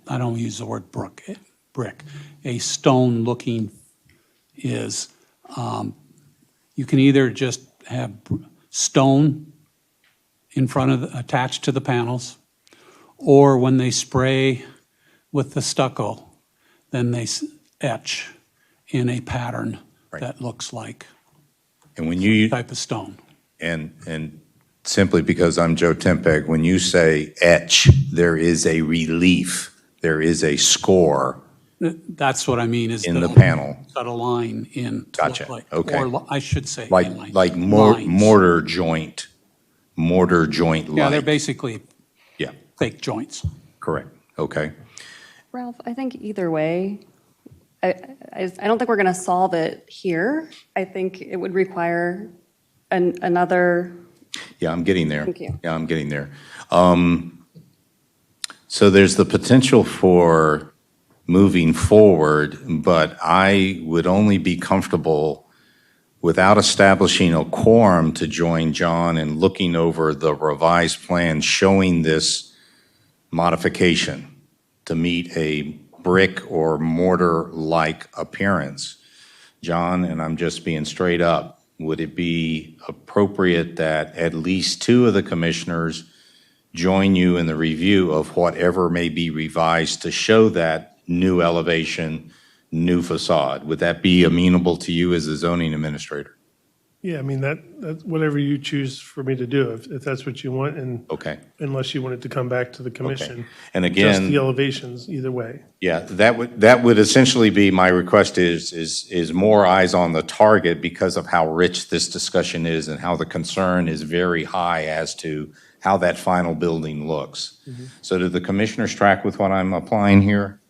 I don't use the word brick. A stone-looking is, you can either just have stone in front of, attached to the panels, or when they spray with the stucco, then they etch in a pattern that looks like And when you, type of stone. and simply because I'm Joe Tempeg, when you say etch, there is a relief, there is a score That's what I mean, is in the panel. got a line in. to Gotcha. look like, Okay. Or I should say. Like, inline. like Lines. mortar joint Yeah, they're like. basically Yeah, fake joints. correct. Okay. Ralph, I think either way, I don't think we're going to solve it here. I think it would require another, Yeah, I'm getting there. Thank you. Yeah, I'm getting there. So there's the potential for moving forward, but I would only be comfortable without establishing a quorum to join John and looking over the revised plan showing this modification to meet a brick or mortar-like appearance. John, and I'm just being straight up, would it be appropriate that at least two of the commissioners join you in the review of whatever may be revised to show that new elevation, new facade? Would that be amenable to you as a zoning administrator? Yeah, I mean, that's whatever you choose for me to do, if that's what you want, and Okay. unless you wanted to come back to the commission. And Just again, the elevations, either way. yeah, that would essentially be my request is more eyes on the target because of how rich this discussion is and how the concern is very high as to how that final building looks. So do the commissioners track with what I'm applying here?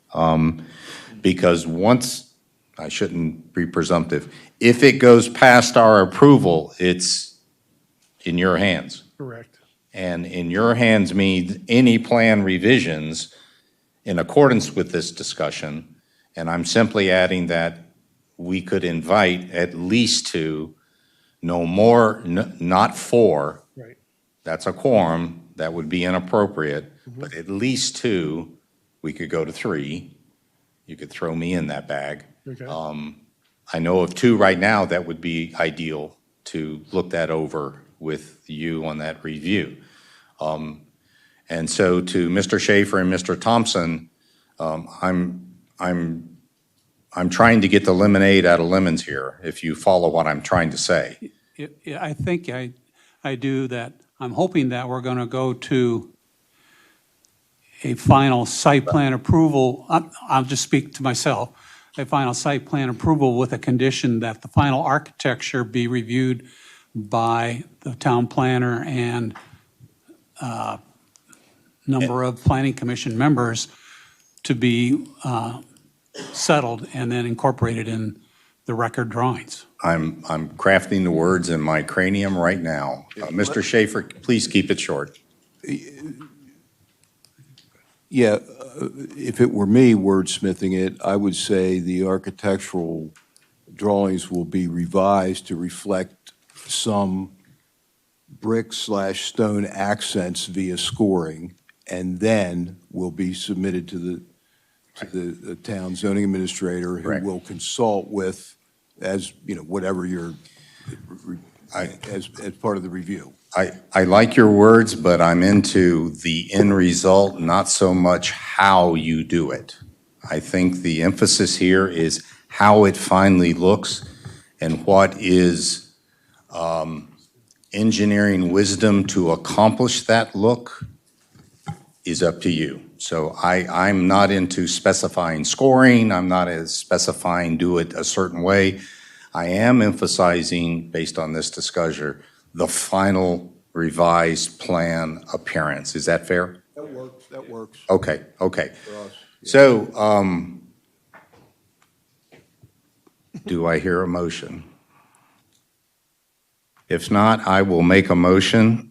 Because once, I shouldn't be presumptive, if it goes past our approval, it's in your hands. Correct. And in your hands means any plan revisions in accordance with this discussion. And I'm simply adding that we could invite at least two, no more, not four. Right. That's a quorum. That would be inappropriate. But at least two, we could go to three. You could throw me in that bag. Okay. I know of two right now that would be ideal to look that over with you on that review. And so to Mr. Schaefer and Mr. Thompson, I'm trying to get the lemonade out of lemons here, if you follow what I'm trying to say. Yeah, I think I do that. I'm hoping that we're going to go to a final site plan approval. I'll just speak to myself. A final site plan approval with a condition that the final architecture be reviewed by the town planner and number of planning commission members to be settled and then incorporated in the record drawings. I'm crafting the words in my cranium right now. Mr. Schaefer, please keep it short. Yeah, if it were me wordsmithing it, I would say the architectural drawings will be revised to reflect some brick/stone accents via scoring, and then will be submitted to the town zoning administrator, who Right. will consult with, as, whatever your, as part of the review. I like your words, but I'm into the end result, not so much how you do it. I think the emphasis here is how it finally looks, and what is engineering wisdom to accomplish that look is up to you. So I'm not into specifying scoring. I'm not as specifying do it a certain way. I am emphasizing, based on this discussion, the final revised plan appearance. Is that fair? That works. Okay. For us. So, do I hear a motion? If not, I will make a motion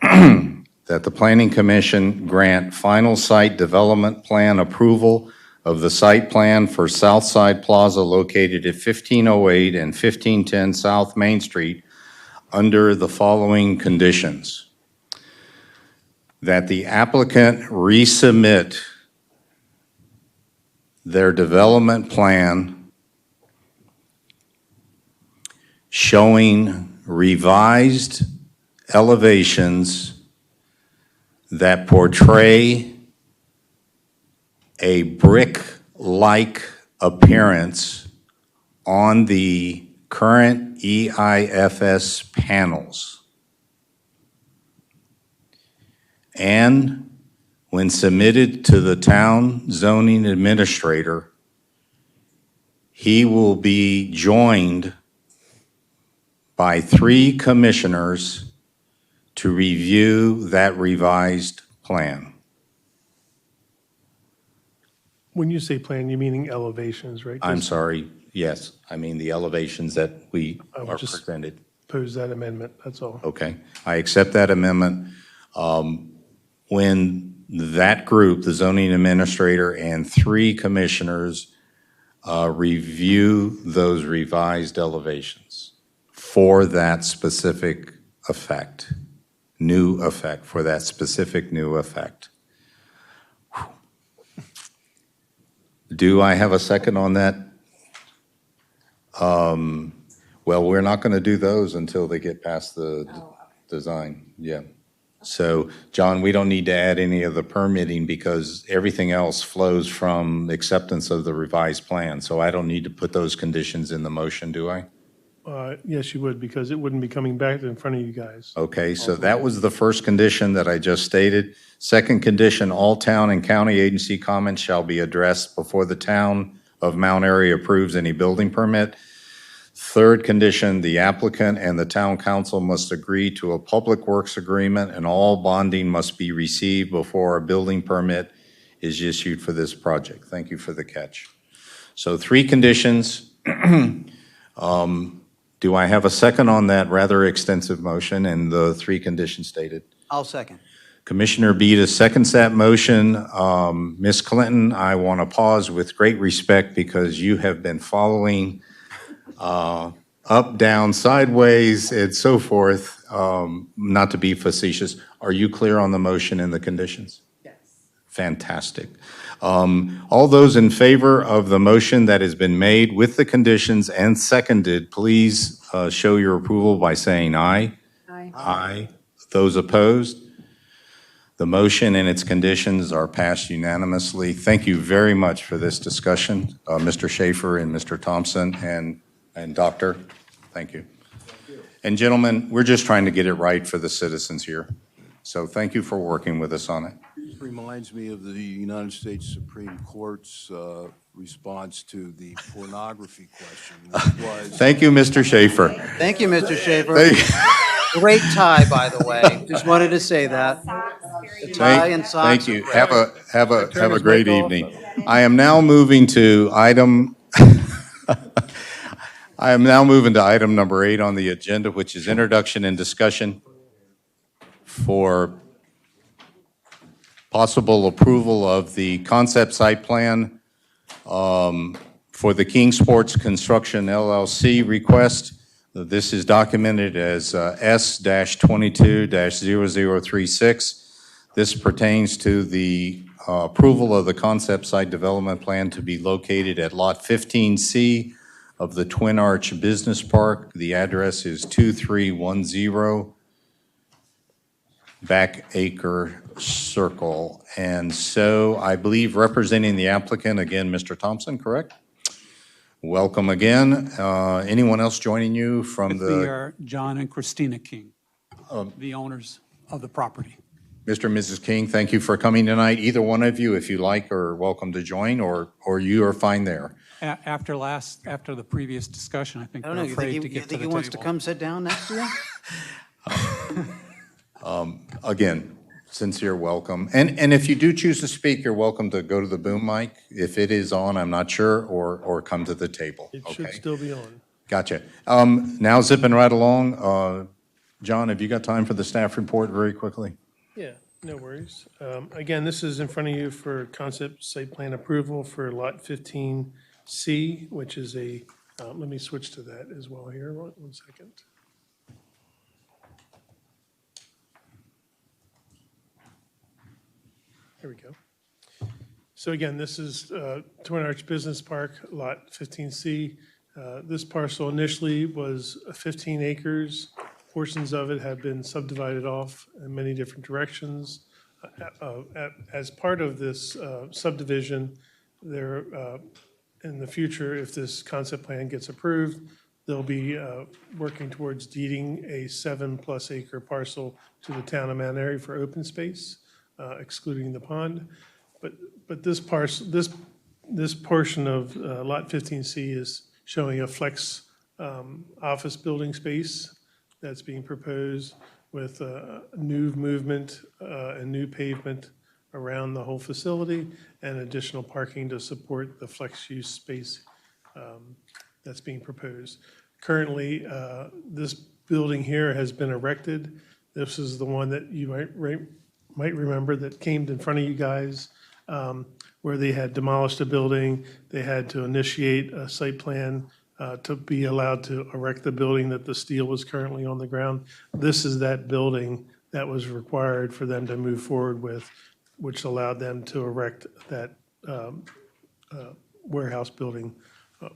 that the Planning Commission grant final site development plan approval of the site plan for Southside Plaza located at 1508 and 1510 South Main Street under the following conditions. that the applicant resubmit their development plan showing revised elevations that portray a brick-like appearance on the current EIFS panels. And when submitted to the town zoning administrator, he will be joined by 3 commissioners to review that revised plan. When you say plan, you meaning elevations, right? I'm Just sorry, yes, I mean the elevations that we I would are just- presented. Pose that amendment, that's all. Okay, I accept that amendment. When that group, the zoning administrator and 3 commissioners, review those revised elevations for that specific effect, new effect, for that specific new effect. Do I have a second on that? Well, we're not going to do those until they get past the design, yeah. So, John, we don't need to add any of the permitting because everything else flows from acceptance of the revised plan. So I don't need to put those conditions in the motion, do I? Yes, you would, because it wouldn't be coming back in front of you guys. Okay, so that was the first condition that I just stated. Second condition, all town and county agency comments shall be addressed before the town of Mount Airy approves any building permit. Third condition, the applicant and the town council must agree to a public works agreement and all bonding must be received before a building permit is issued for this project. Thank you for the catch. So 3 conditions. Do I have a second on that rather extensive motion and the 3 conditions stated? I'll second. Commissioner Beta seconds that motion. Ms. Clinton, I want to pause with great respect because you have been following up, down, sideways, and so forth, not to be facetious. Are you clear on the motion and the conditions? Yes. Fantastic. All those in favor of the motion that has been made with the conditions and seconded, please show your approval by saying aye. Aye. Aye. Those opposed? The motion and its conditions are passed unanimously. Thank you very much for this discussion, Mr. Schaefer and Mr. Thompson and Doctor. Thank you. And gentlemen, we're just trying to get it right for the citizens here. So thank you for working with us on it. This reminds me of the United States Supreme Court's response to the pornography question, which was... Thank you, Mr. Schaefer. Thank you, Mr. Schaefer. Great tie, by the way. Just wanted to say that. The tie and socks. Thank you. are great. Have a great evening. I am now moving to item number 8 on the agenda, which is introduction and discussion for possible approval of the concept site plan for the King Sports Construction LLC request. This is documented as S-22-0036. This pertains to the approval of the concept site development plan to be located at Lot 15C of the Twin Arch Business Park. The address is 2310 Backacre Circle. And so I believe representing the applicant, again, Mr. Thompson, correct? Welcome again. Anyone else joining you from We the... are John and Christina King, the owners of the property. Mr. and Mrs. King, thank you for coming tonight. Either one of you, if you like, are welcome to join, or you are fine there. After the previous discussion, I think I don't they're know, afraid to you get to think the he wants to table. come sit down next to you? Again, sincere welcome. And if you do choose to speak, you're welcome to go to the boom mic. If it is on, I'm not sure, or come to the table. It should Okay, still be on. gotcha. Now zipping right along, John, have you got time for the staff report very quickly? Yeah, no worries. Again, this is in front of you for concept site plan approval for Lot 15C, which is a, let me switch to that as well here, one second. Here we go. So again, this is Twin Arch Business Park, Lot 15C. This parcel initially was 15 acres. Portions of it have been subdivided off in many different directions. As part of this subdivision, there, in the future, if this concept plan gets approved, they'll be working towards deeding a 7+ acre parcel to the town of Mount Airy for open space, excluding the pond. But this parcel, this portion of Lot 15C is showing a flex office building space that's being proposed with new movement and new pavement around the whole facility and additional parking to support the flex use space that's being proposed. Currently, this building here has been erected. This is the one that you might remember that came in front of you guys, where they had demolished a building. They had to initiate a site plan to be allowed to erect the building that the steel was currently on the ground. This is that building that was required for them to move forward with, which allowed them to erect that warehouse building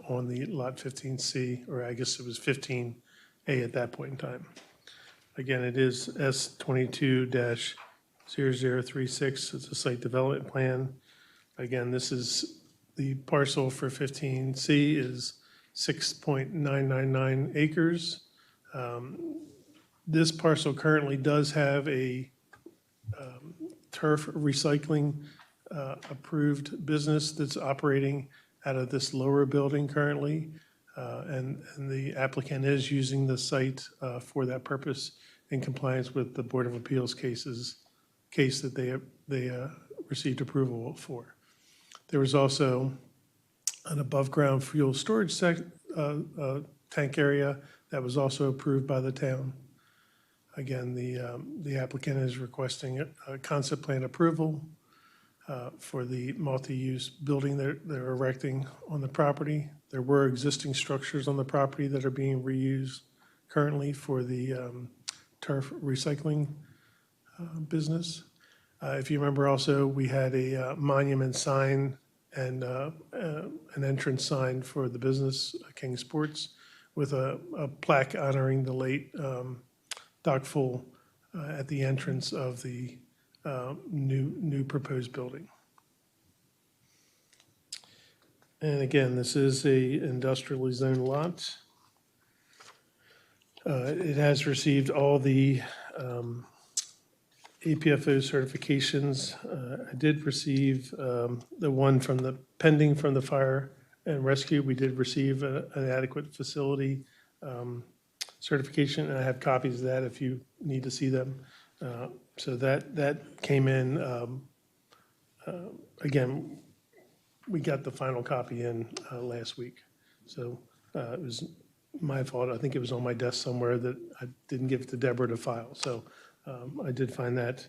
on the Lot 15C, or I guess it was 15A at that point in time. Again, it is S22-0036. It's a site development plan. Again, this is the parcel for 15C is 6.999 acres. This parcel currently does have a turf recycling approved business that's operating out of this lower building currently. And the applicant is using the site for that purpose in compliance with the Board of Appeals case that they received approval for. There was also an above-ground fuel storage tank area that was also approved by the town. Again, the applicant is requesting a concept plan approval for the multi-use building they're erecting on the property. There were existing structures on the property that are being reused currently for the turf recycling business. If you remember also, we had a monument sign and an entrance sign for the business, King Sports, with a plaque honoring the late Doc Full at the entrance of the new proposed building. And again, this is a industrially zoned lot. It has received all the APFO certifications. I did receive the one from the pending from the fire and rescue. We did receive an adequate facility certification, and I have copies of that if you need to see them. So that came in. Again, we got the final copy in last week. So it was my fault. I think it was on my desk somewhere that I didn't give it to Deborah to file. So I did find that.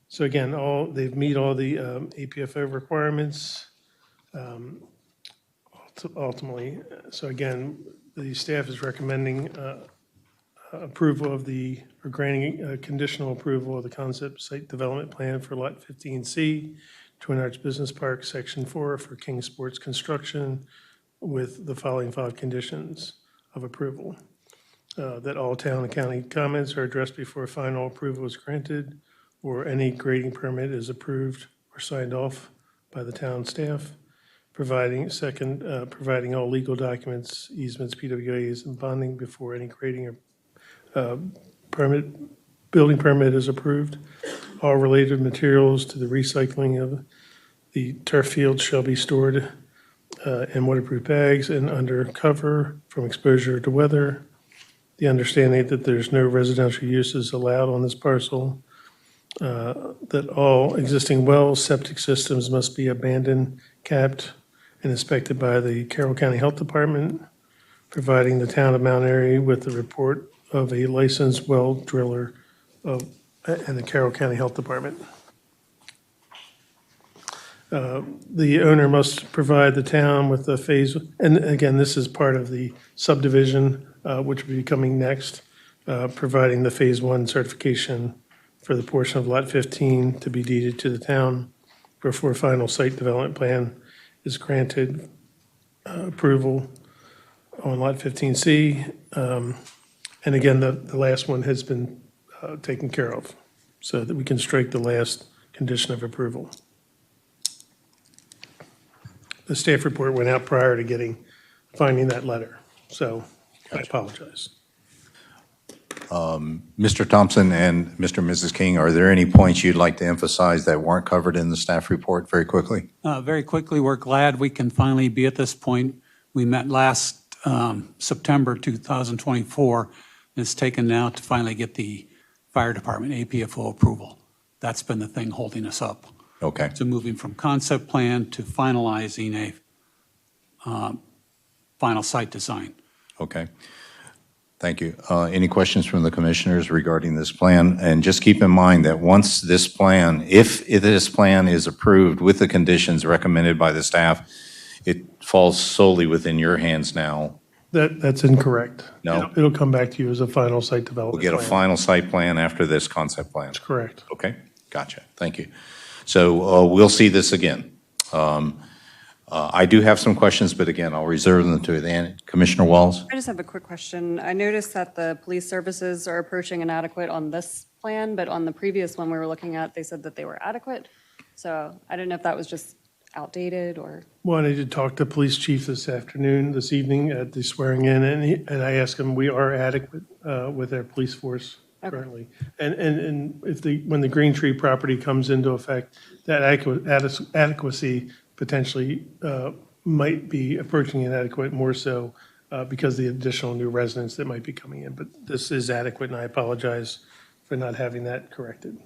So again, they've meet all the APFO requirements ultimately. So again, the staff is recommending approval of or granting conditional approval of the concept site development plan for Lot 15C, Twin Arch Business Park, Section 4 for King Sports Construction with the following 5 conditions of approval. That all town and county comments are addressed before final approval is granted or any grading permit is approved or signed off by the town staff. Providing all legal documents, easements, PWAs, and bonding before any grading or building permit is approved. All related materials to the recycling of the turf field shall be stored in waterproof bags and under cover from exposure to weather. The understanding that there's no residential uses allowed on this parcel. That all existing wells, septic systems must be abandoned, capped, and inspected by the Carroll County Health Department, providing the town of Mount Airy with the report of a licensed well driller and the Carroll County Health Department. The owner must provide the town with the phase, and again, this is part of the subdivision, which will be coming next, providing the phase 1 certification for the portion of Lot 15 to be deeded to the town before final site development plan is granted approval on Lot 15C. And again, the last one has been taken care of, so that we can strike the last condition of approval. The staff report went out prior to finding that letter, so I apologize. Mr. Thompson and Mr. and Mrs. King, are there any points you'd like to emphasize that weren't covered in the staff report very quickly? Very quickly, we're glad we can finally be at this point. We met last September 2024. It's taken now to finally get the fire department APFO approval. That's been the thing holding us up. Okay. So moving from concept plan to finalizing a final site design. Okay. Thank you. Any questions from the commissioners regarding this plan? And just keep in mind that once this plan, if this plan is approved with the conditions recommended by the staff, it falls solely within your hands now. That's incorrect. No? It'll come back to you as a final site We'll development get a plan. final site plan after this concept plan. That's correct. Okay, gotcha. Thank you. So we'll see this again. I do have some questions, but again, I'll reserve them to the end. Commissioner Walls? I just have a quick question. I noticed that the police services are approaching inadequate on this plan, but on the previous one we were looking at, they said that they were adequate. So I didn't know if that was just outdated or. Well, I did talk to police chief this evening at the swearing in, and I asked him, we are adequate with our police force currently. And if when the Green Tree property comes into effect, that adequacy potentially might be approaching inadequate more so because of the additional new residents that might be coming in. But this is adequate, and I apologize for not having that corrected.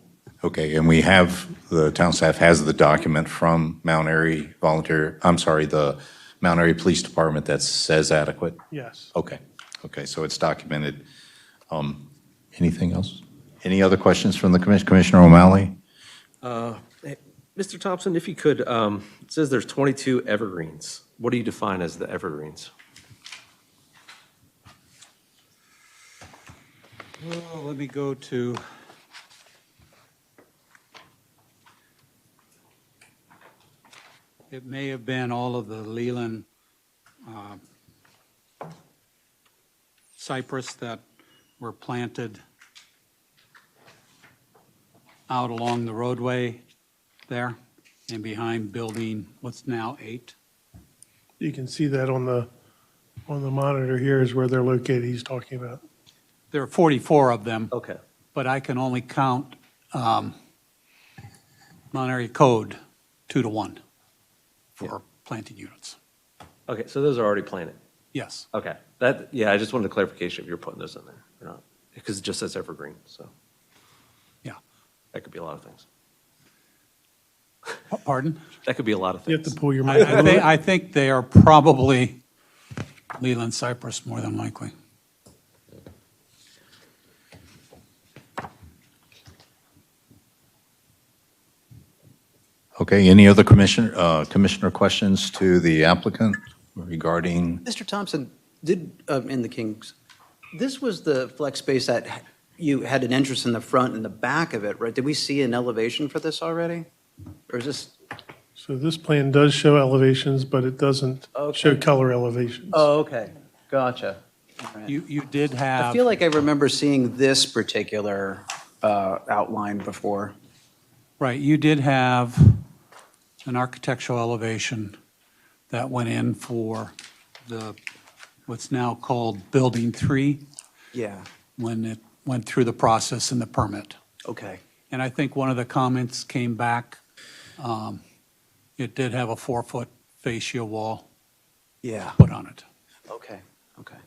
Okay, and the town staff has the document from the Mount Airy Police Department that says adequate? Yes. Okay, so it's documented. Anything else? Any other questions from the Commissioner O'Malley? Mr. Thompson, if you could, it says there's 22 evergreens. What do you define as the evergreens? Well, let me go to. It may have been all of the Leland cypress that were planted out along the roadway there and behind building what's now 8. You can see that on the monitor here is where they're located, he's talking about. There are 44 of them. Okay. But I can only count Mount Airy code 2 to 1 for planting units. Okay, so those are already planted? Yes. Okay, I just wanted a clarification if you're putting those in there or not, because it just says evergreen, so. Yeah. That could be a lot of things. Pardon? That could be a lot of You have things. to pull your mic. I think they are probably Leland cypress more than likely. Okay, any other commissioner questions to the applicant regarding? Mr. Thompson, in the Kings, this was the flex space that you had an interest in the front and the back of it, right? Did we see an elevation for this already? Or is this? So this plan does show elevations, but it doesn't show color elevations. Oh, okay, gotcha. All right. You did I have. feel like I remember seeing this particular outline before. Right, you did have an architectural elevation that went in for what's now called Building 3, Yeah, when it went through the process and the permit. okay. And I think one of the comments came back, it did have a 4-foot fascia wall Yeah, put on it. okay, okay.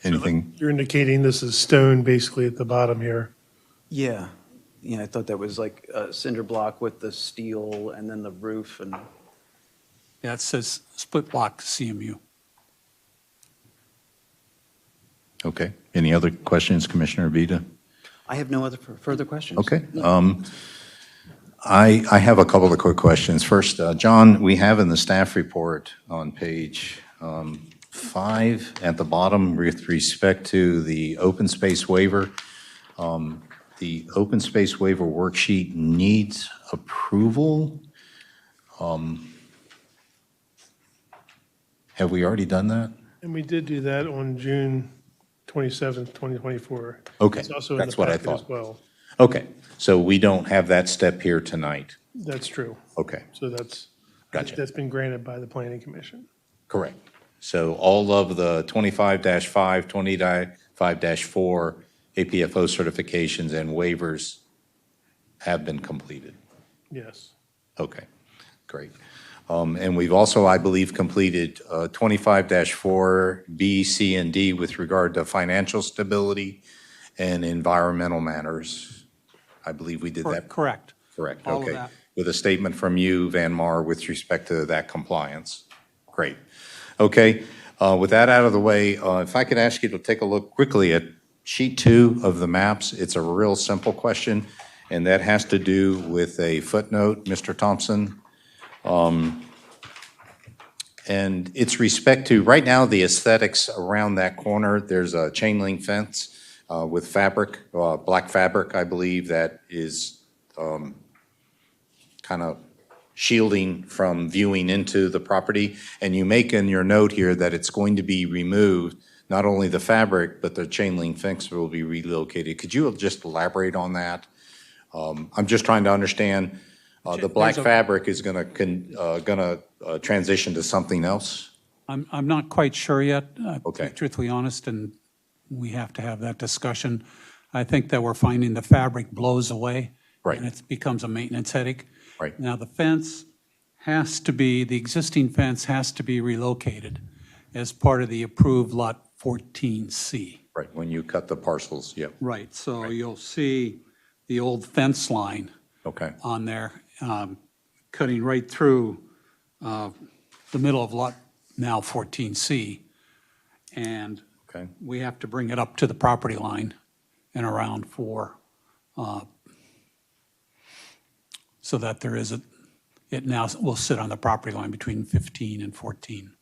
Anything? You're indicating this is stone basically at the bottom here. Yeah, I thought that was like a cinder block with the steel and then the roof and. Yeah, it says split block CMU. Okay, any other questions, Commissioner Vita? I have no other further questions. Okay. I have a couple of quick questions. First, John, we have in the staff report on page 5 at the bottom with respect to the open space waiver, the open space waiver worksheet needs approval. Have we already done that? And we did do that on June 27th, 2024. Okay, It's also in the that's what I packet as thought. well. Okay, so we don't have that step here tonight. That's true. Okay, So that's, Gotcha. that's been granted by the planning commission. correct. So all of the 25-5, 25-4 APFO certifications and waivers have been completed. Yes. Okay, great. And we've also, I believe, completed 25-4 B, C, and D with regard to financial stability and environmental matters. I believe we did that. Correct. Correct, All of okay. that. With a statement from you, Van Mar, with respect to that compliance. Great. Okay, with that out of the way, if I could ask you to take a look quickly at sheet 2 of the maps. It's a real simple question, and that has to do with a footnote, Mr. Thompson. And it's respect to, right now, the aesthetics around that corner, there's a chain link fence with fabric, black fabric, I believe, that is kind of shielding from viewing into the property. And you make in your note here that it's going to be removed, not only the fabric, but the chain link fence will be relocated. Could you just elaborate on that? I'm just trying to understand, the black fabric is gonna transition to something else? I'm not quite sure yet, to Okay. be truthfully honest, and we have to have that discussion. I think that we're finding the fabric blows away. Right. And it becomes a maintenance headache. Right. Now, the fence has to be, the existing fence has to be relocated as part of the approved Lot 14C. Right, when you cut the parcels, yep, Right, so you'll see the old fence line okay, on there, cutting right through the middle of Lot now 14C. And okay. we have to bring it up to the property line and around so that there is it now will sit on the property line between 15 and 14.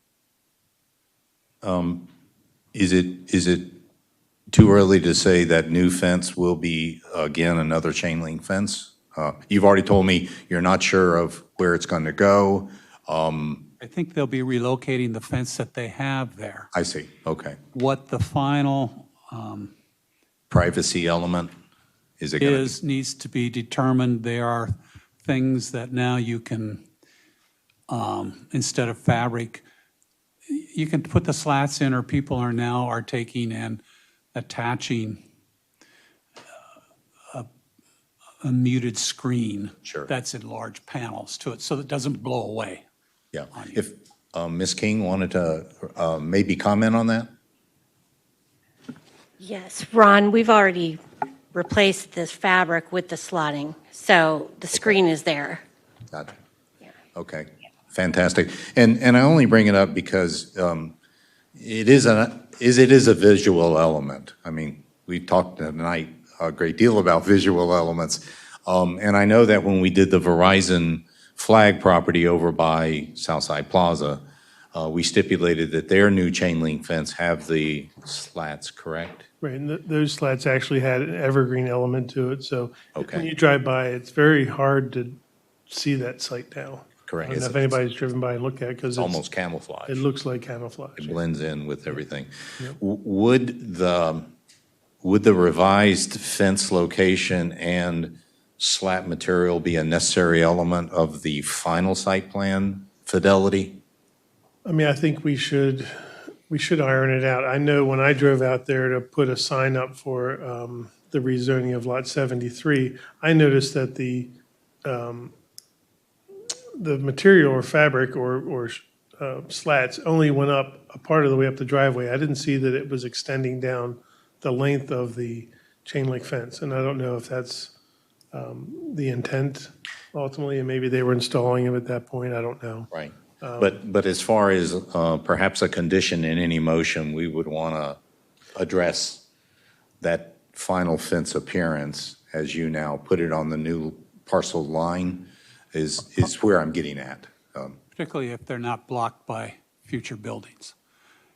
Is it too early to say that new fence will be, again, another chain link fence? You've already told me you're not sure of where it's going to go. I think they'll be relocating the fence that they have there. I see, okay. What the final Privacy element, is it going to be? needs to be determined. There are things that now you can, instead of fabric, you can put the slats in, or people are taking and attaching a muted screen. Sure. That's in large panels to it, so it doesn't blow away. Yeah, if Ms. King wanted to maybe comment on that? Yes, Ron, we've already replaced this fabric with the slotting, so the screen is there. Gotcha. Okay, fantastic. And I only bring it up because it is a visual element. I mean, we talked tonight a great deal about visual elements. And I know that when we did the Verizon flag property over by Southside Plaza, we stipulated that their new chain link fence have the slats, correct? Right, and those slats actually had an evergreen element to it, so Okay. when you drive by, it's very hard to see that site now. Correct. I don't know if anybody's driven by and looked at it, because It's almost camouflage. it looks like camouflage. It blends in with everything. Yep. Would the revised fence location and slat material be a necessary element of the final site plan fidelity? I mean, I think we should iron it out. I know when I drove out there to put a sign up for the rezoning of Lot 73, I noticed that the material or fabric or slats only went up a part of the way up the driveway. I didn't see that it was extending down the length of the chain link fence, and I don't know if that's the intent ultimately, and maybe they were installing it at that point, I don't know. Right. But as far as perhaps a condition in any motion, we would want to address that final fence appearance as you now put it on the new parcel line is where I'm getting at. Particularly if they're not blocked by future buildings.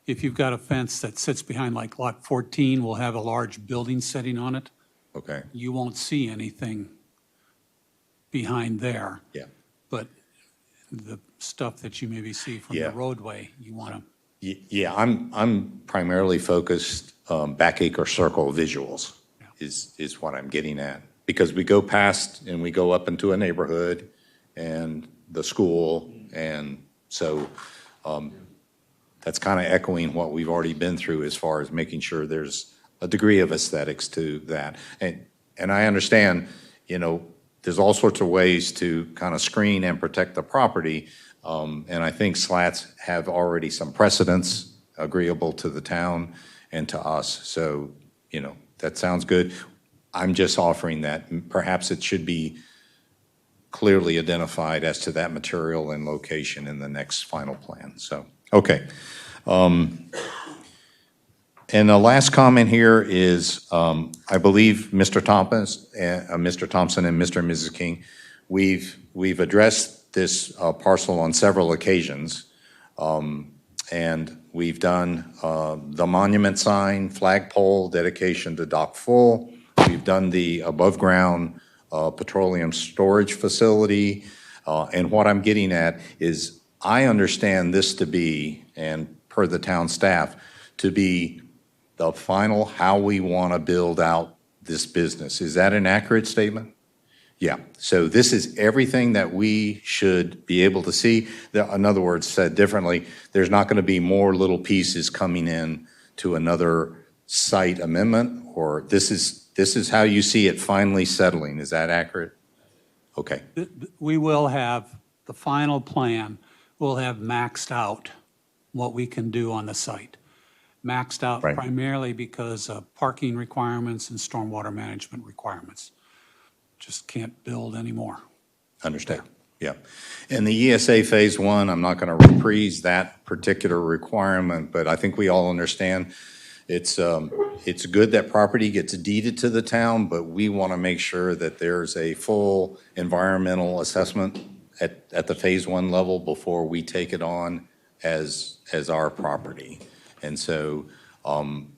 If you've got a fence that sits behind, like Lot 14 will have a large building sitting on it, Okay, You won't see anything behind there. yeah. But the stuff that you maybe see from Yeah. the roadway, you want to, Yeah, I'm primarily focused, backacre circle visuals is what I'm getting at. Because we go past and we go up into a neighborhood and the school, and so that's kind of echoing what we've already been through as far as making sure there's a degree of aesthetics to that. And I understand, there's all sorts of ways to kind of screen and protect the property. And I think slats have already some precedents agreeable to the town and to us. So, that sounds good. I'm just offering that perhaps it should be clearly identified as to that material and location in the next final plan. So, okay. And the last comment here is, I believe Mr. Thompson and Mr. and Mrs. King, we've addressed this parcel on several occasions. And we've done the monument sign, flagpole, dedication to Dock Full. We've done the above-ground petroleum storage facility. And what I'm getting at is I understand this to be, and per the town staff, to be the final how we want to build out this business. Is that an accurate statement? Yeah. So this is everything that we should be able to see. In other words, said differently, there's not going to be more little pieces coming in to another site amendment, or this is how you see it finally settling. Is that accurate? Okay. we will have, the final plan will have maxed out what we can do on the site. Maxed out Right. primarily because of parking requirements and stormwater management requirements. Just can't build anymore. Understand. Yeah. And the ESA Phase 1, I'm not going to reprise that particular requirement, but I think we all understand it's good that property gets deeded to the town, but we want to make sure that there's a full environmental assessment at the Phase 1 level before we take it on as our property. And so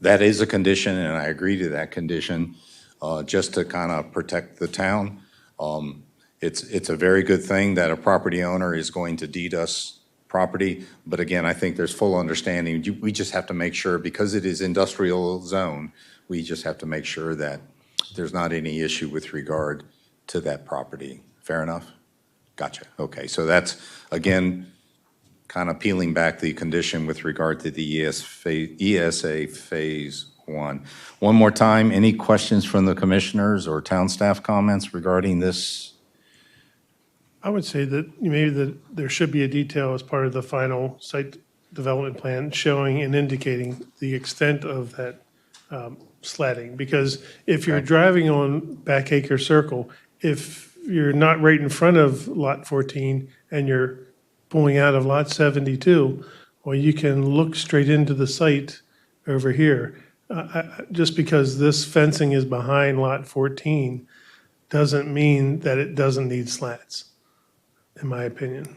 that is a condition, and I agree to that condition, just to kind of protect the town. It's a very good thing that a property owner is going to deed us property, but again, I think there's full understanding. We just have to make sure, because it is industrial zone, we just have to make sure that there's not any issue with regard to that property. Fair enough? Gotcha. Okay, so that's, again, kind of peeling back the condition with regard to the ESA Phase 1. One more time, any questions from the commissioners or town staff comments regarding this? I would say that maybe that there should be a detail as part of the final site development plan showing and indicating the extent of that slatting. Because if you're driving on Backacre Circle, if you're not right in front of Lot 14 and you're pulling out of Lot 72, well, you can look straight into the site over here. Just because this fencing is behind Lot 14 doesn't mean that it doesn't need slats, in my opinion.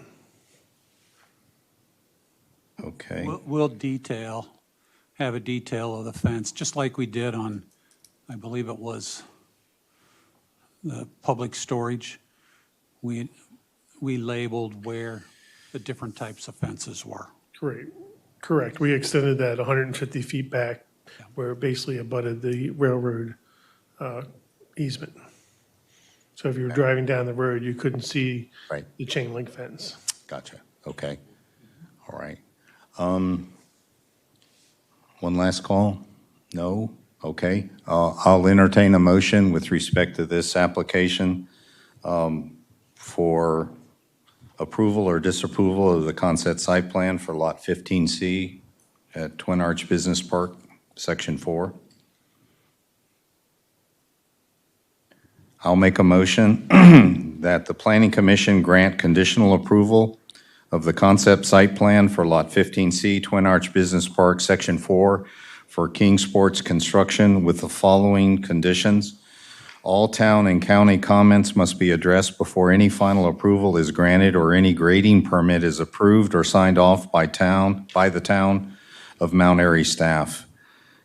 Okay. We'll have a detail of the fence, just like we did on, I believe it was the public storage. We labeled where the different types of fences were. Correct. We extended that 150 feet back where it basically abutted the railroad easement. So if you were driving down the road, you couldn't see Right. the chain link fence. Gotcha. Okay. All right. One last call? No? Okay. I'll entertain a motion with respect to this application for approval or disapproval of the concept site plan for Lot 15C at Twin Arch Business Park, Section 4. I'll make a motion that the Planning Commission grant conditional approval of the concept site plan for Lot 15C, Twin Arch Business Park, Section 4, for King Sports Construction with the following conditions. All town and county comments must be addressed before any final approval is granted or any grading permit is approved or signed off by the town of Mount Airy staff.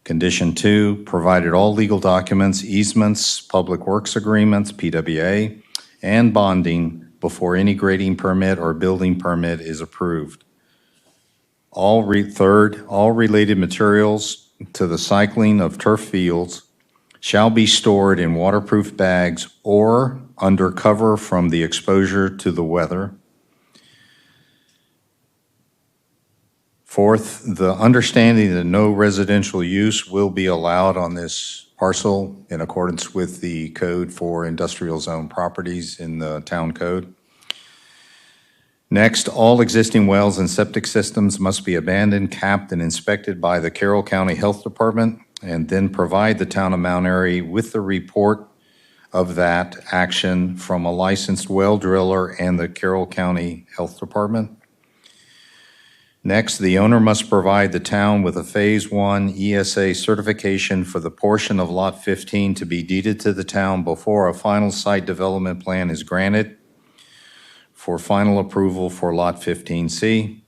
Condition 2, provided all legal documents, easements, public works agreements, PWA, and bonding before any grading permit or building permit is approved. Third, all related materials to the cycling of turf fields shall be stored in waterproof bags or under cover from the exposure to the weather. Fourth, the understanding that no residential use will be allowed on this parcel in accordance with the code for industrial zone properties in the town code. Next, all existing wells and septic systems must be abandoned, capped, and inspected by the Carroll County Health Department, and then provide the town of Mount Airy with the report of that action from a licensed well driller and the Carroll County Health Department. Next, the owner must provide the town with a Phase 1 ESA certification for the portion of Lot 15 to be deeded to the town before a final site development plan is granted for final approval for Lot 15C.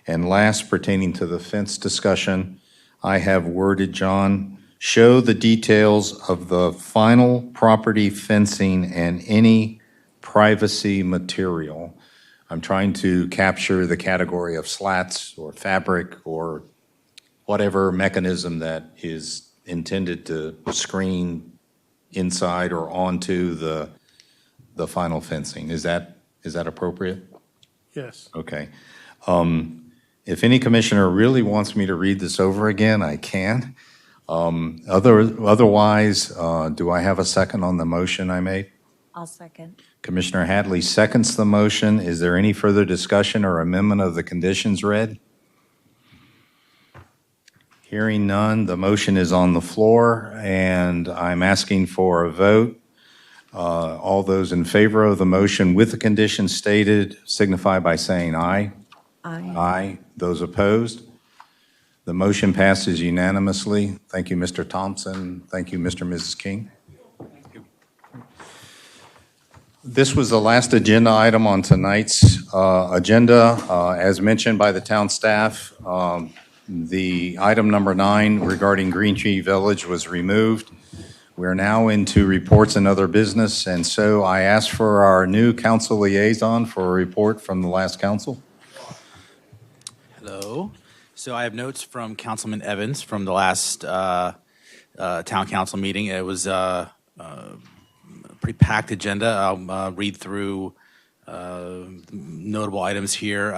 And last, pertaining to the fence discussion, I have worded, John, show the details of the final property fencing and any privacy material. I'm trying to capture the category of slats or fabric or whatever mechanism that is intended to screen inside or onto the final fencing. Is that appropriate? Yes. Okay. If any commissioner really wants me to read this over again, I can. Otherwise, do I have a second on the motion I made? I'll second. Commissioner Hadley seconds the motion. Is there any further discussion or amendment of the conditions read? Hearing none, the motion is on the floor, and I'm asking for a vote. All those in favor of the motion with the conditions stated signify by saying aye. Aye. Aye. Those opposed? The motion passes unanimously. Thank you, Mr. Thompson. Thank you, Mr. and Mrs. King. This was the last agenda item on tonight's agenda. As mentioned by the town staff, the item number 9 regarding Green Tree Village was removed. We're now into reports and other business, and so I ask for our new council liaison for a report from the last council. Hello. So I have notes from Councilman Evans from the last town council meeting. It was pretty packed agenda. I'll read through notable items here.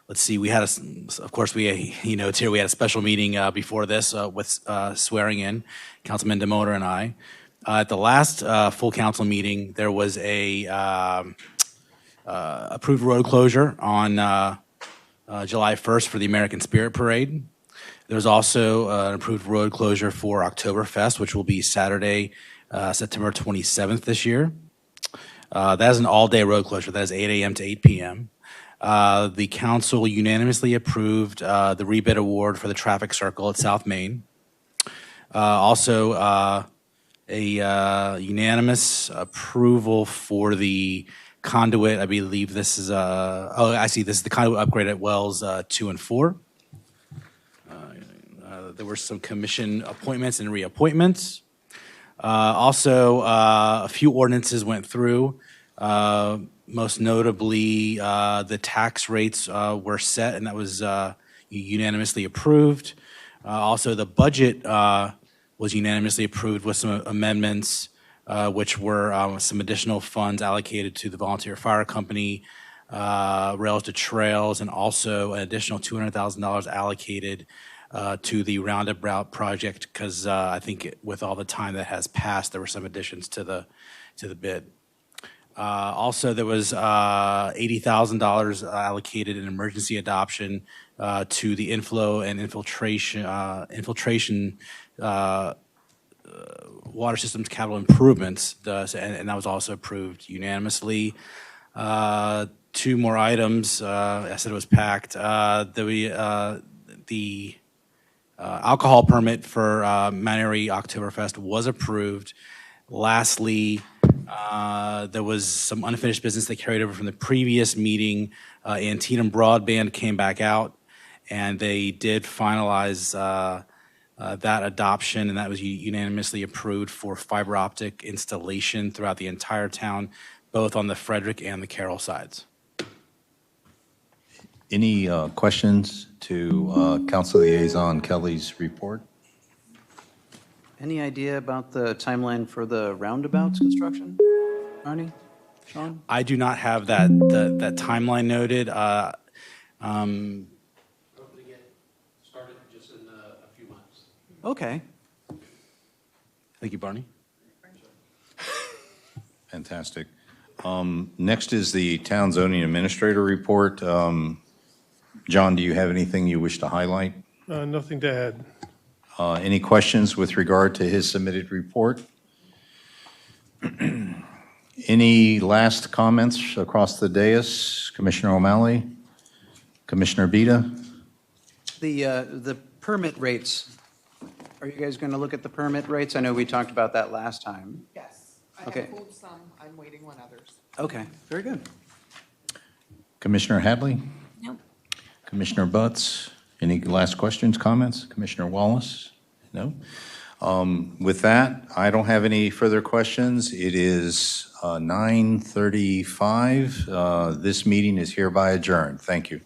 Let's see. We had of course, we notes here. We had a special meeting before this with swearing in Councilman DeMotor and I. At the last full council meeting, there was a approved road closure on July 1st for the American Spirit Parade. There was also an approved road closure for Oktoberfest, which will be Saturday, September 27th this year. That is an all-day road closure. That is 8 a.m. to 8 p.m. The council unanimously approved the rebid award for the traffic circle at South Main. Also, a unanimous approval for the conduit. I believe this is this is the conduit upgrade at wells 2 and 4. There were some commission appointments and reappointments. Also, a few ordinances went through. Most notably, the tax rates were set, and that was unanimously approved. Also, the budget was unanimously approved with some amendments, which were some additional funds allocated to the Volunteer Fire Company, Rails to Trails, and also an additional $200,000 allocated to the Roundabout project, because I think with all the time that has passed, there were some additions to the bid. Also, there was $80,000 allocated in emergency adoption to the inflow and infiltration water systems capital improvements, and that was also approved unanimously. 2 more items. I said it was packed. The alcohol permit for Mount Airy Oktoberfest was approved. Lastly, there was some unfinished business that carried over from the previous meeting. Antietam Broadband came back out, and they did finalize that adoption, and that was unanimously approved for fiber optic installation throughout the entire town, both on the Frederick and the Carroll sides. Any questions to Council Liaison Kelly's report? Any idea about the timeline for the roundabouts construction? Arnie? Sean? I do not have that timeline noted. Hopefully get started just in a few months. Okay. Thank you, Barney. Fantastic. Next is the Town Zoning Administrator report. John, do you have anything you wish to highlight? Nothing to add. Any questions with regard to his submitted report? Any last comments across the dais? Commissioner O'Malley? Commissioner Beta? The permit rates, are you guys going to look at the permit rates? I know we talked about that last time. Yes, I Okay. have pulled some, I'm waiting on others. Okay, very good. Commissioner Hadley? No. Commissioner Butts? Any last questions, comments? Commissioner Wallace? No? With that, I don't have any further questions. It is 9:35. This meeting is hereby adjourned. Thank you.